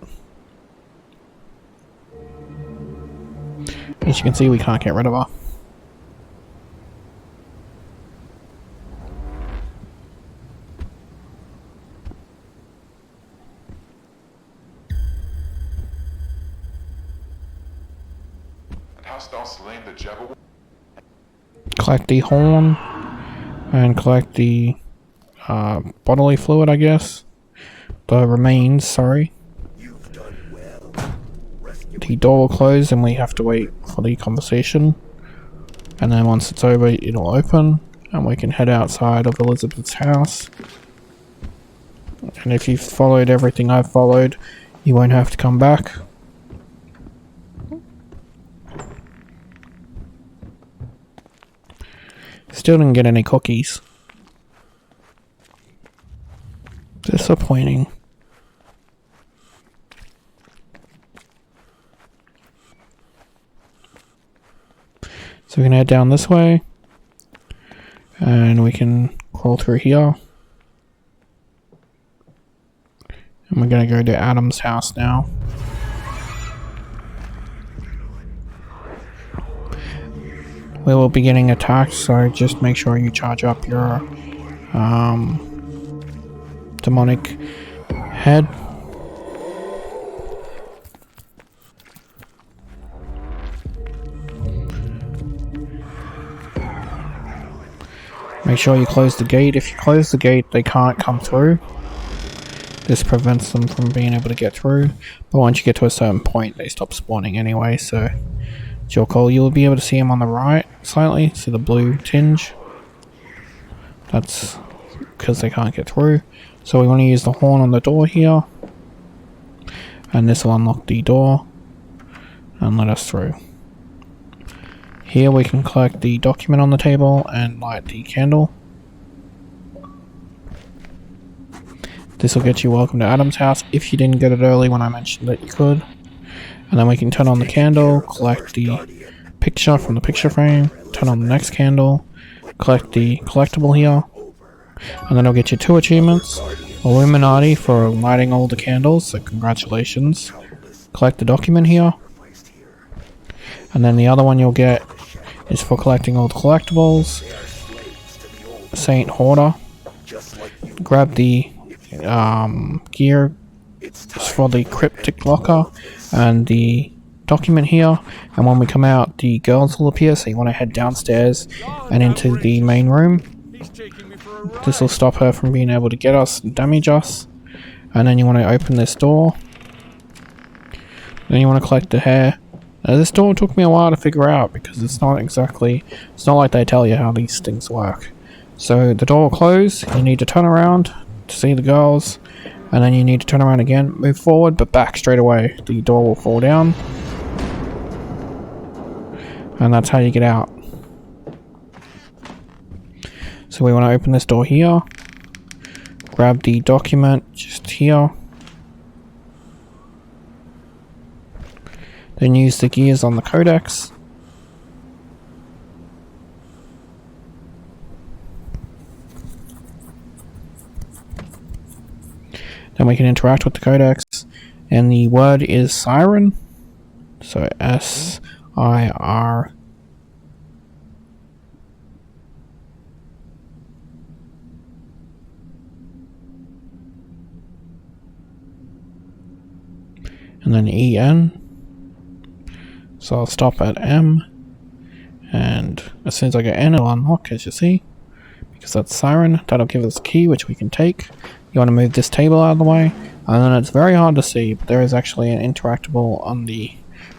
As you can see, we can't get rid of her. Collect the horn and collect the bodily fluid, I guess. The remains, sorry. the door will close and we have to wait for the conversation. And then once it's over, it'll open and we can head outside of Elizabeth's house. And if you've followed everything I've followed, you won't have to come back. Still didn't get any cookies. Disappointing. So we can head down this way. And we can crawl through here. And we're gonna go to Adam's house now. We will be getting attacked, so just make sure you charge up your demonic head. Make sure you close the gate. If you close the gate, they can't come through. This prevents them from being able to get through. But once you get to a certain point, they stop spawning anyway, so it's your call. You'll be able to see them on the right slightly. See the blue tinge? That's because they can't get through. So we want to use the horn on the door here. And this will unlock the door and let us through. Here we can collect the document on the table and light the candle. This will get you welcome to Adam's house if you didn't get it early when I mentioned that you could. And then we can turn on the candle, collect the picture from the picture frame, turn on the next candle, collect the collectible here, and then it'll get you 2 achievements. Illuminati for lighting all the candles, so congratulations. Collect the document here. And then the other one you'll get is for collecting all the collectibles. Saint Hoarder. Grab the gear for the cryptic locker and the document here, and when we come out the girls will appear, so you want to head downstairs and into the main room. This will stop her from being able to get us and damage us, and then you want to open this door. Then you want to collect the hair. Now, this door took me a while to figure out because it's not like they tell you how these things work. So the door will close, you need to turn around to see the girls, and then you need to turn around again, move forward, but back straight away. The door will fall down. And that's how you get out. So we want to open this door here. Grab the document just here. Then use the gears on the codex. Then we can interact with the codex. And the word is siren. So S-I-R. And then E-N. So I'll stop at M. And as soon as I get N, it'll unlock, as you see. Because that's siren. That'll give us a key, which we can take. You want to move this table out of the way. And then it's very hard to see, but there is actually an interactable on the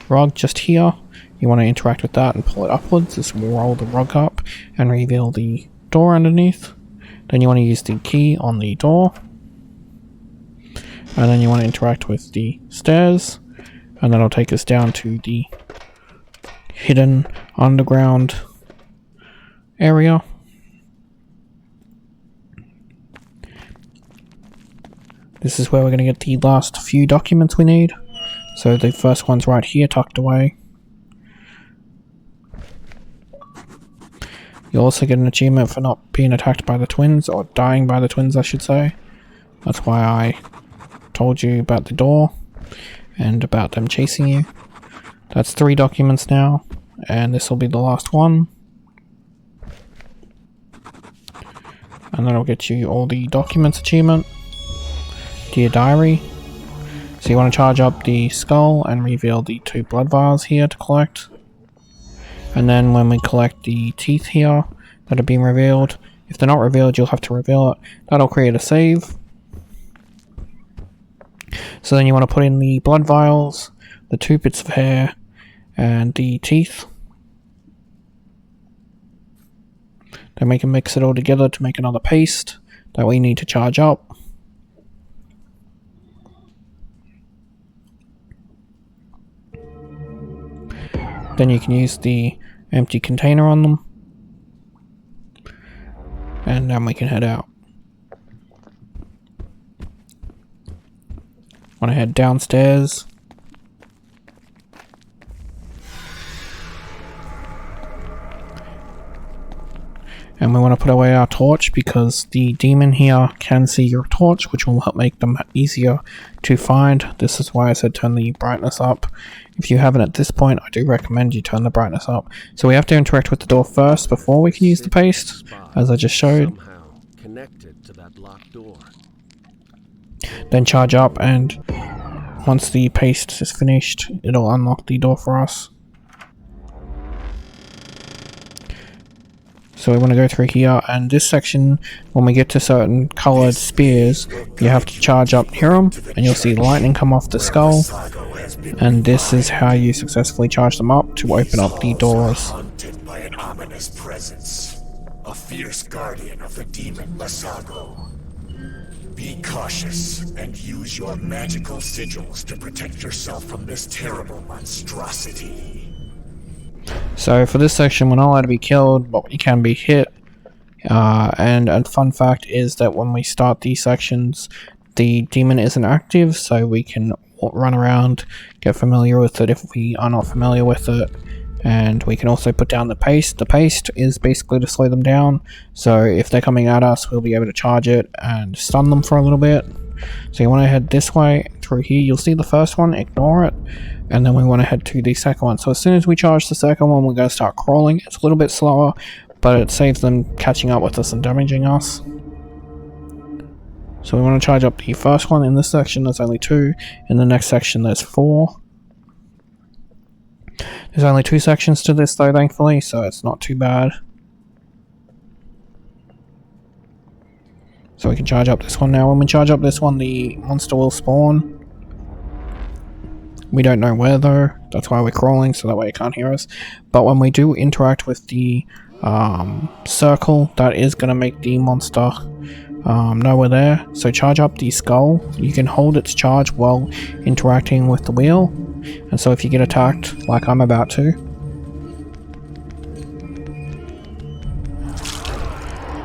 rug just here. You want to interact with that and pull it upwards. This will roll the rug up and reveal the door underneath. Then you want to use the key on the door. And then you want to interact with the stairs. And that'll take us down to the hidden underground area. This is where we're going to get the last few documents we need. So the first one's right here, tucked away. You also get an achievement for not being attacked by the twins, or dying by the twins I should say. That's why I told you about the door, and about them chasing you. That's 3 documents now, and this will be the last one. And that'll get you all the documents achievement. Dear Diary. So you want to charge up the skull and reveal the 2 blood vials here to collect. And then when we collect the teeth here that are being revealed, if they're not revealed, you'll have to reveal it. That'll create a save. So then you want to put in the blood vials, the 2 bits of hair, and the teeth. Then we can mix it all together to make another paste that we need to charge up. Then you can use the empty container on them. And then we can head out. Want to head downstairs. And we want to put away our torch because the demon here can see your torch, which will help make them easier to find. This is why I said turn the brightness up. If you haven't at this point, I do recommend you turn the brightness up. So we have to interact with the door first before we can use the paste, as I just showed. Somehow connected to that locked door. Then charge up, and once the paste is finished, it'll unlock the door for us. So we want to go through here, and this section, when we get to certain coloured spears, you have to charge up near them, and you'll see lightning come off the skull, and this is how you successfully charge them up to open up the doors. Haunted by an ominous presence, a fierce guardian of the demon Lasago. Be cautious and use your magical sigils to protect yourself from this terrible monstrosity. So for this section, we're not allowed to be killed, but we can be hit. And a fun fact is that when we start these sections, the demon isn't active, so we can run around, get familiar with it if we are not familiar with it. And we can also put down the paste. The paste is basically to slow them down, so if they're coming at us, we'll be able to charge it and stun them for a little bit. So you want to head this way through here. You'll see the first one, ignore it, and then we want to head to the second one. So as soon as we charge the second one, we're going to start crawling. It's a little bit slower, but it saves them catching up with us and damaging us. So we want to charge up the first one. In this section there's only 2, in the next section there's 4. There's only 2 sections to this though, thankfully, so it's not too bad. So we can charge up this one now. When we charge up this one, the monster will spawn. We don't know where though, that's why we're crawling, so that way it can't hear us. But when we do interact with the circle, that is going to make the monster know we're there. So charge up the skull. You can hold its charge while interacting with the wheel. And so if you get attacked, like I'm about to,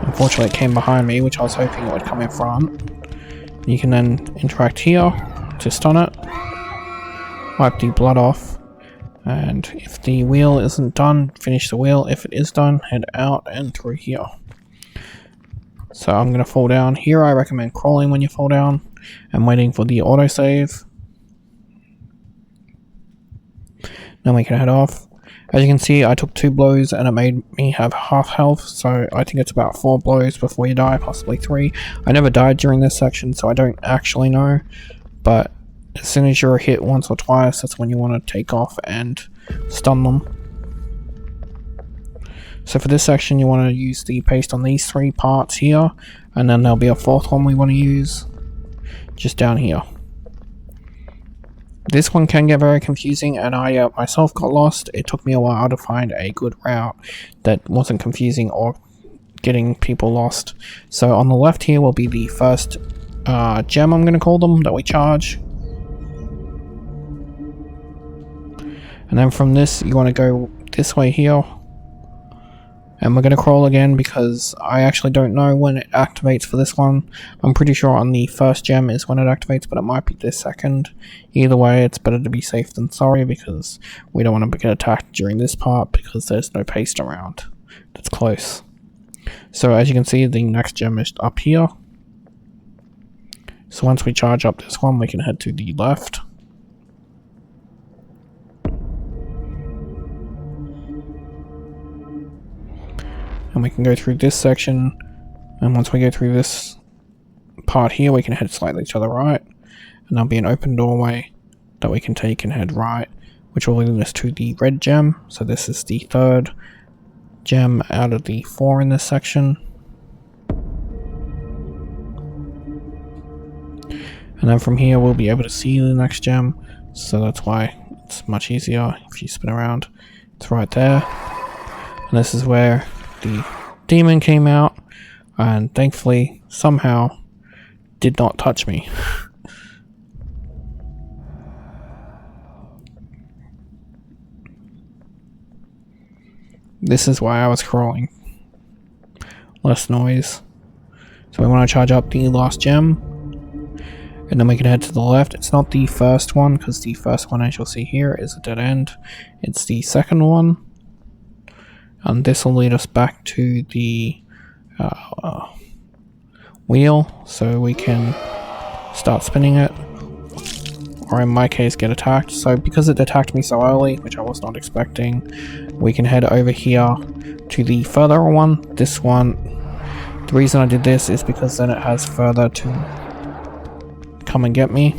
unfortunately it came behind me, which I was hoping it would come in front. You can then interact here to stun it, wipe the blood off, and if the wheel isn't done, finish the wheel. If it is done, head out and through here. So I'm going to fall down. Here I recommend crawling when you fall down and waiting for the autosave. Then we can head off. As you can see, I took 2 blows and it made me have half health, so I think it's about 4 blows before you die, possibly 3. I never died during this section, so I don't actually know, but as soon as you're hit once or twice, that's when you want to take off and stun them. So for this section, you want to use the paste on these 3 parts here, and then there'll be a 4th one we want to use just down here. This one can get very confusing, and I myself got lost. It took me a while to find a good route that wasn't confusing or getting people lost. So on the left here will be the first gem, I'm going to call them, that we charge. And then from this, you want to go this way here. And we're going to crawl again because I actually don't know when it activates for this one. I'm pretty sure on the first gem is when it activates, but it might be this second. Either way, it's better to be safe than sorry because we don't want to get attacked during this part because there's no paste around. That's close. So as you can see, the next gem is up here. So once we charge up this one, we can head to the left. And we can go through this section, and once we go through this part here, we can head slightly to the right, and there'll be an open doorway that we can take and head right, which will lead us to the red gem. So this is the 3rd gem out of the 4 in this section. And then from here we'll be able to see the next gem, so that's why It's much easier if you spin around. It's right there. And this is where the demon came out, and thankfully, somehow, did not touch me. This is why I was crawling. Less noise. So we want to charge up the last gem. And then we can head to the left. It's not the first one, because the first one, as you'll see here, is a dead end. It's the second one. And this will lead us back to the wheel, so we can start spinning it. Or in my case, get attacked. So because it attacked me so early, which I was not expecting, we can head over here to the further one. This one, the reason I did this is because then it has further to come and get me.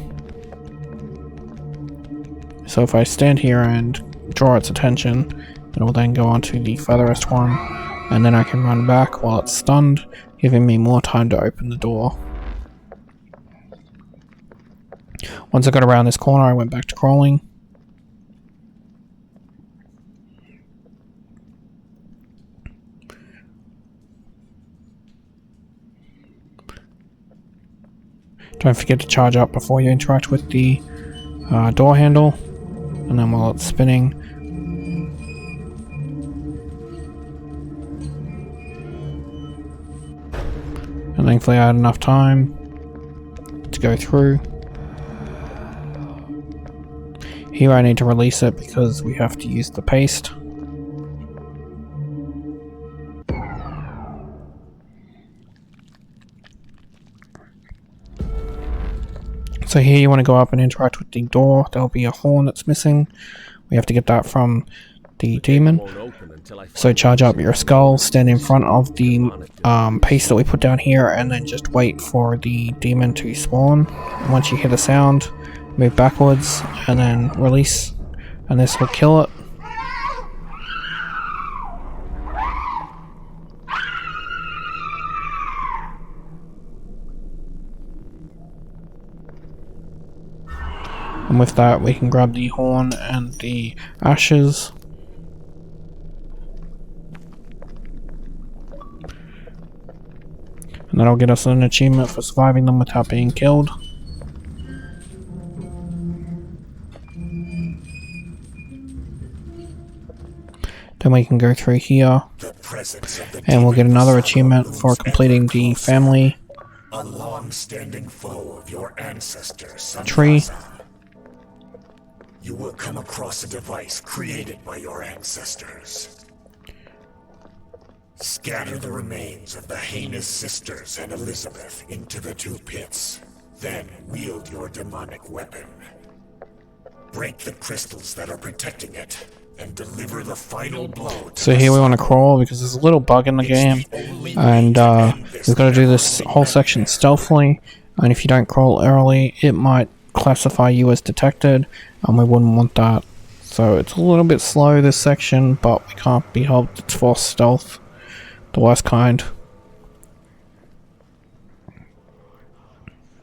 So if I stand here and draw its attention, it will then go on to the furthest one, and then I can run back while it's stunned, giving me more time to open the door. Once I got around this corner, I went back to crawling. Don't forget to charge up before you interact with the door handle, and then while it's spinning, and thankfully I had enough time to go through. Here I need to release it because we have to use the paste. So here you want to go up and interact with the door. There'll be a horn that's missing. We have to get that from the demon. So charge up your skull, stand in front of the paste that we put down here, and then just wait for the demon to spawn. And once you hear the sound, move backwards and then release, and this will kill it. And with that, we can grab the horn and the ashes. And that'll get us an achievement for surviving them without being killed. Then we can go through here, and we'll get another achievement for completing the family a long-standing foe of your ancestors, tree. You will come across a device created by your ancestors. Scatter the remains of the heinous sisters and Elizabeth into the two pits. Then wield your demonic weapon. Break the crystals that are protecting it, and deliver the final blow to So here we want to crawl because there's a little bug in the game, and we've got to do this whole section stealthily, and if you don't crawl early, it might classify you as detected, and we wouldn't want that. So it's a little bit slow, this section, but we can't be helped. It's forced stealth, the worst kind.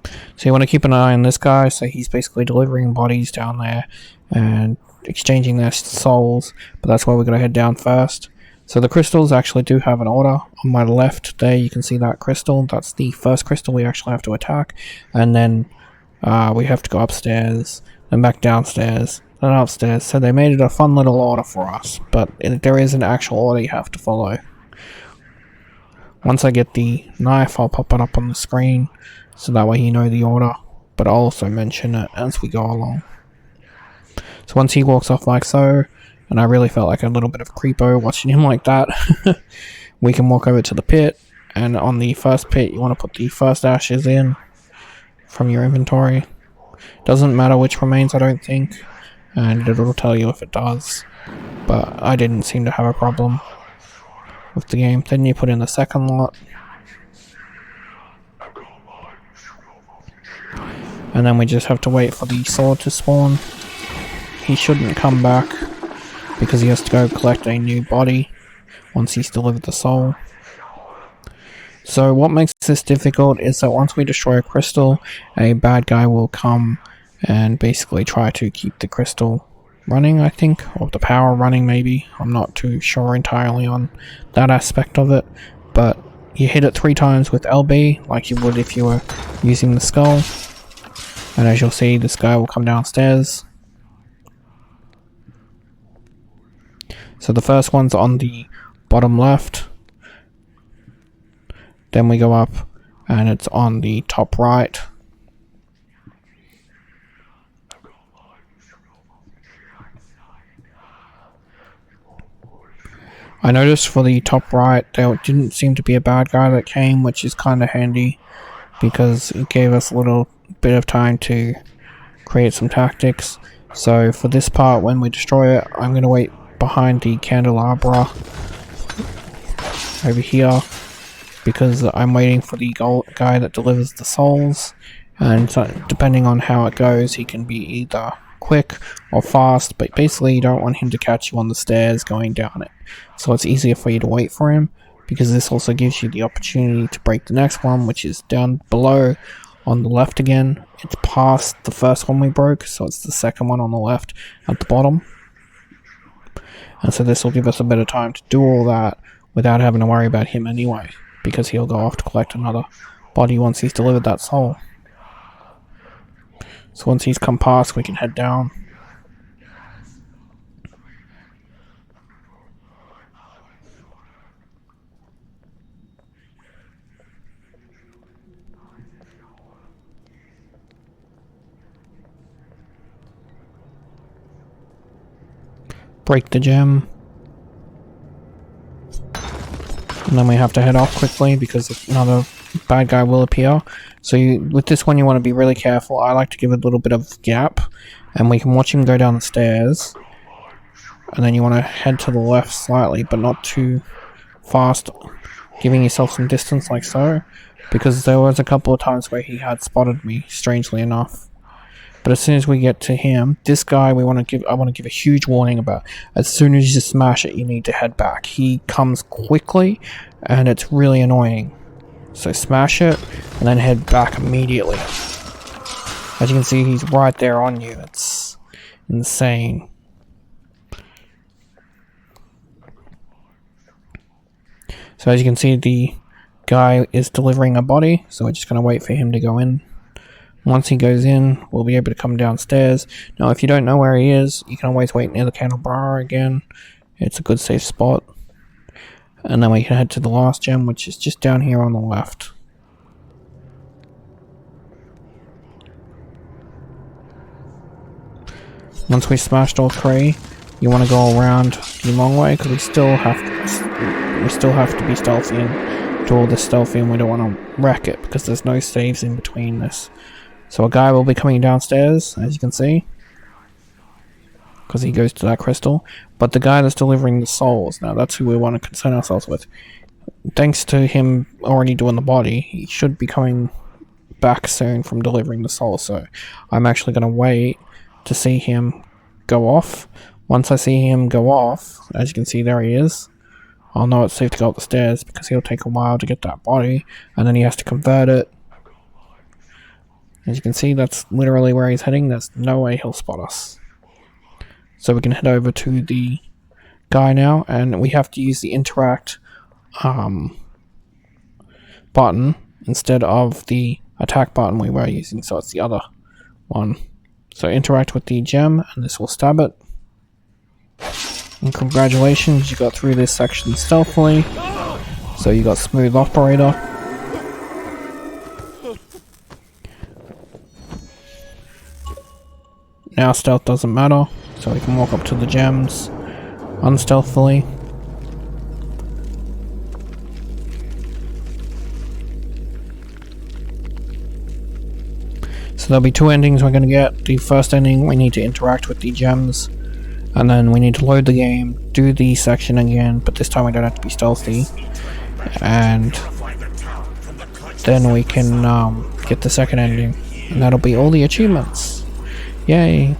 So you want to keep an eye on this guy. So he's basically delivering bodies down there and exchanging their souls, but that's why we're going to head down first. So the crystals actually do have an order. On my left there you can see that crystal. That's the first crystal we actually have to attack, and then we have to go upstairs, then back downstairs, then upstairs. So they made it a fun little order for us, but there is an actual order you have to follow. Once I get the knife, I'll pop it up on the screen, so that way you know the order, but I'll also mention it as we go along. So once he walks off like so, and I really felt like a little bit of a creepo watching him like that, we can walk over to the pit, and on the first pit you want to put the first ashes in from your inventory. Doesn't matter which remains, I don't think, and it'll tell you if it does, but I didn't seem to have a problem with the game. Then you put in the second lot, and then we just have to wait for the sword to spawn. He shouldn't come back because he has to go collect a new body once he's delivered the soul. So what makes this difficult is that once we destroy a crystal, a bad guy will come and basically try to keep the crystal running, I think, or the power running maybe. I'm not too sure entirely on that aspect of it, but you hit it 3 times with LB, like you would if you were using the skull, and as you'll see, this guy will come downstairs. So the first one's on the bottom left, then we go up, and it's on the top right. I noticed for the top right there didn't seem to be a bad guy that came, which is kind of handy because it gave us a little bit of time to create some tactics. So for this part, when we destroy it, I'm going to wait behind the candelabra over here because I'm waiting for the guy that delivers the souls, and so depending on how it goes, he can be either quick or fast, but basically you don't want him to catch you on the stairs going down it. So it's easier for you to wait for him, because this also gives you the opportunity to break the next one, which is down below on the left again. It's past the first one we broke, so it's the second one on the left at the bottom. And so this will give us a bit of time to do all that without having to worry about him anyway, because he'll go off to collect another body once he's delivered that soul. So once he's come past, we can head down. Break the gem. And then we have to head off quickly because another bad guy will appear. So with this one you want to be really careful. I like to give it a little bit of gap, and we can watch him go down the stairs. And then you want to head to the left slightly, but not too fast, giving yourself some distance like so, because there was a couple of times where he had spotted me, strangely enough. But as soon as we get to him, this guy I want to give a huge warning about. As soon as you smash it, you need to head back. He comes quickly, and it's really annoying. So smash it, and then head back immediately. As you can see, he's right there on you. It's insane. So as you can see, the guy is delivering a body, so we're just going to wait for him to go in. Once he goes in, we'll be able to come downstairs. Now, if you don't know where he is, you can always wait near the candelabra again. It's a good safe spot. And then we can head to the last gem, which is just down here on the left. Once we smashed all 3, you want to go around the long way, because we still have to be stealthy and do all this stealthy, and we don't want to wreck it because there's no saves in between this. So a guy will be coming downstairs, as you can see, because he goes to that crystal. But the guy that's delivering the souls, now that's who we want to concern ourselves with. Thanks to him already doing the body, he should be coming back soon from delivering the soul. So I'm actually going to wait to see him go off. Once I see him go off, as you can see, there he is. I'll know it's safe to go up the stairs because he'll take a while to get that body, and then he has to convert it. As you can see, that's literally where he's heading. There's no way he'll spot us. So we can head over to the guy now, and we have to use the interact button instead of the attack button we were using, so it's the other one. So interact with the gem, and this will stab it. And congratulations, you got through this section stealthily. So you got smooth operator. Now stealth doesn't matter, so we can walk up to the gems unstealthily. So there'll be 2 endings we're going to get. The first ending, we need to interact with the gems, and then we need to load the game, do the section again, but this time we don't have to be stealthy, and then we can get the second ending, and that'll be all the achievements. Yay!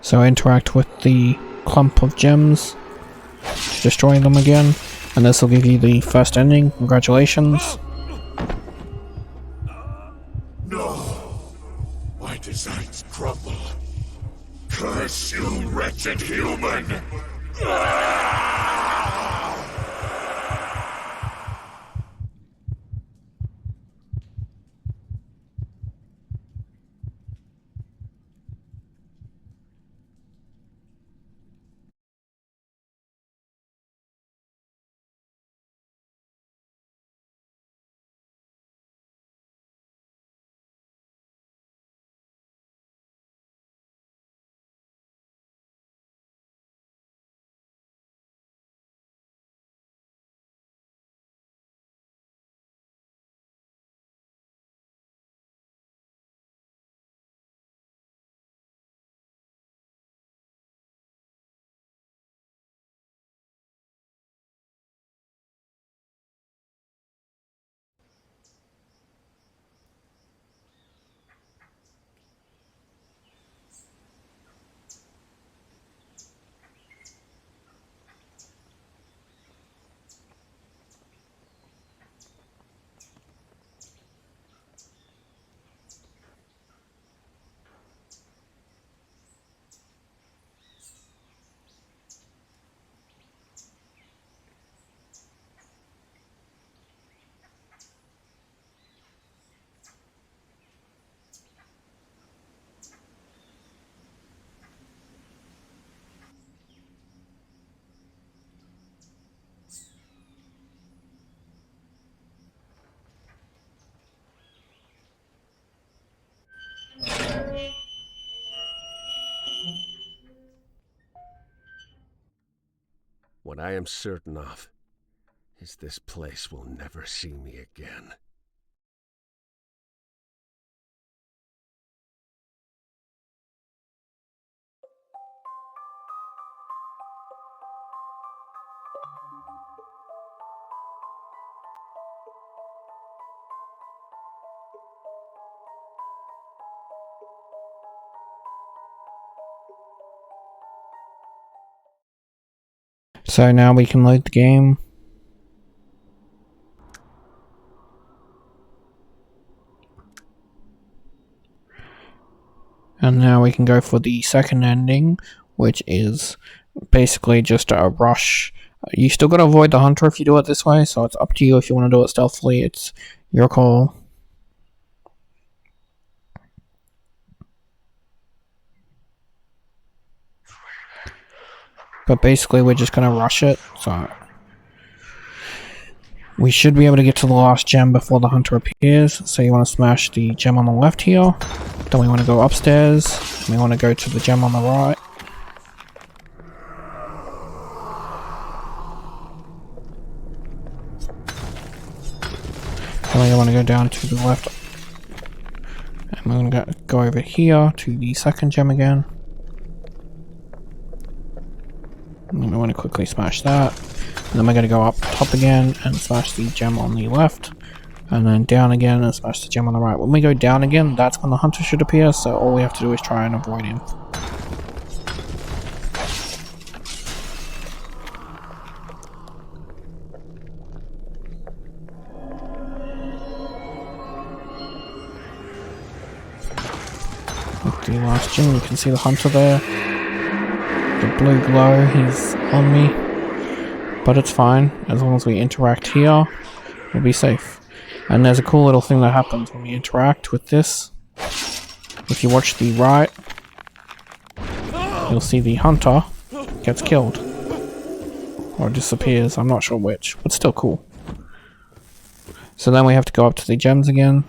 So interact with the clump of gems to destroy them again, and this will give you the first ending. Congratulations. wretched human! What I am certain of is this place will never see me again. So now we can load the game. And now we can go for the second ending, which is basically just a rush. You still gotta avoid the hunter if you do it this way, so it's up to you if you want to do it stealthily. It's your call. But basically we're just gonna rush it, so we should be able to get to the last gem before the hunter appears. So you want to smash the gem on the left here. Then we want to go upstairs. And we want to go to the gem on the right. Then we want to go down to the left. And we're going to go over here to the second gem again. And we want to quickly smash that. And then we're going to go up top again and smash the gem on the left. And then down again and smash the gem on the right. When we go down again, that's when the hunter should appear, so all we have to do is try and avoid him. With the last gem, you can see the hunter there. The blue glow, he's on me. But it's fine, as long as we interact here, we'll be safe. And there's a cool little thing that happens when we interact with this. If you watch the right, you'll see the hunter gets killed. Or disappears, I'm not sure which, but still cool. So then we have to go up to the gems again.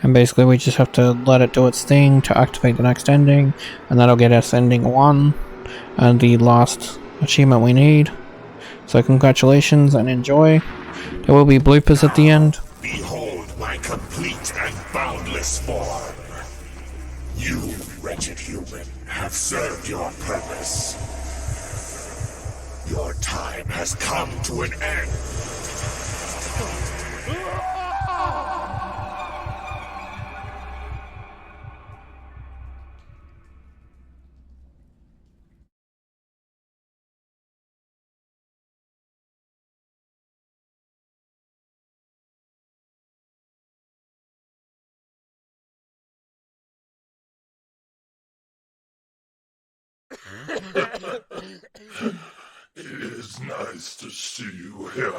And basically we just have to let it do its thing to activate the next ending, and that'll get us ending 1 and the last achievement we need. So congratulations and enjoy. There will be bloopers at the end. Behold my complete formless form. You, wretched human, have served your purpose. Your time has come to an end. It is nice to see you here,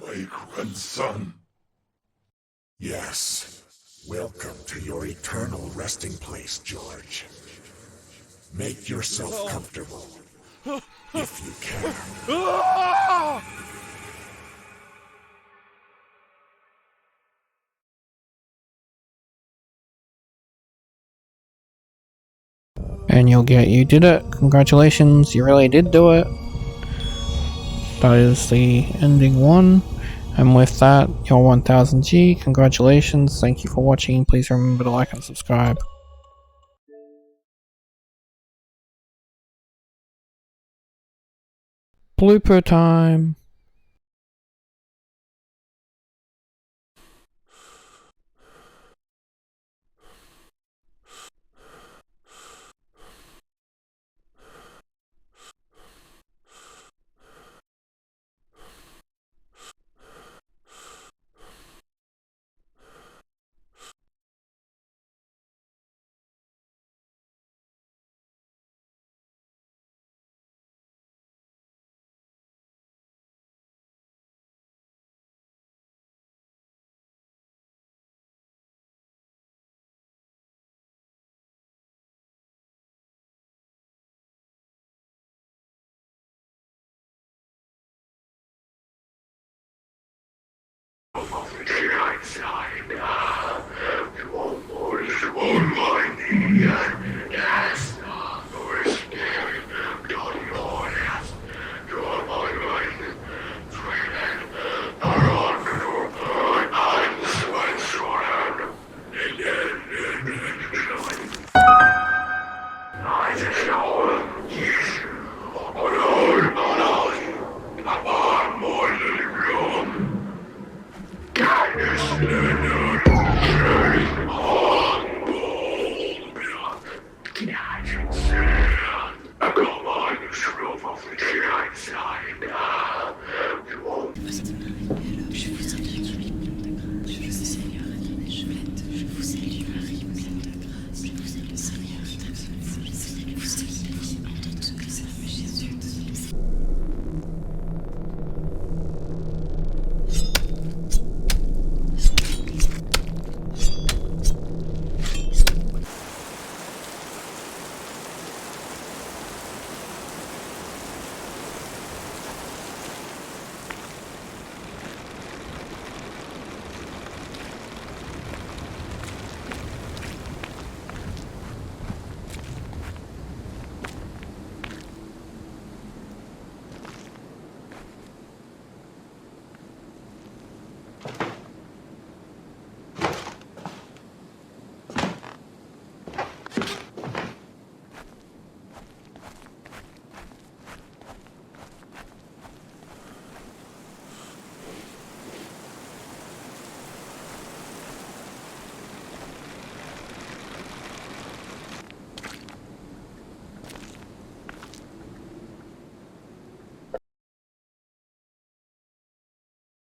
my grandson. Yes. Welcome to your eternal resting place, George. Make yourself comfortable, if you can. And you did it. Congratulations, you really did do it. That is the ending one. And with that, your 1000G, congratulations, thank you for watching, please remember to like and subscribe. Blooper time! Outside, you almost won't mind me.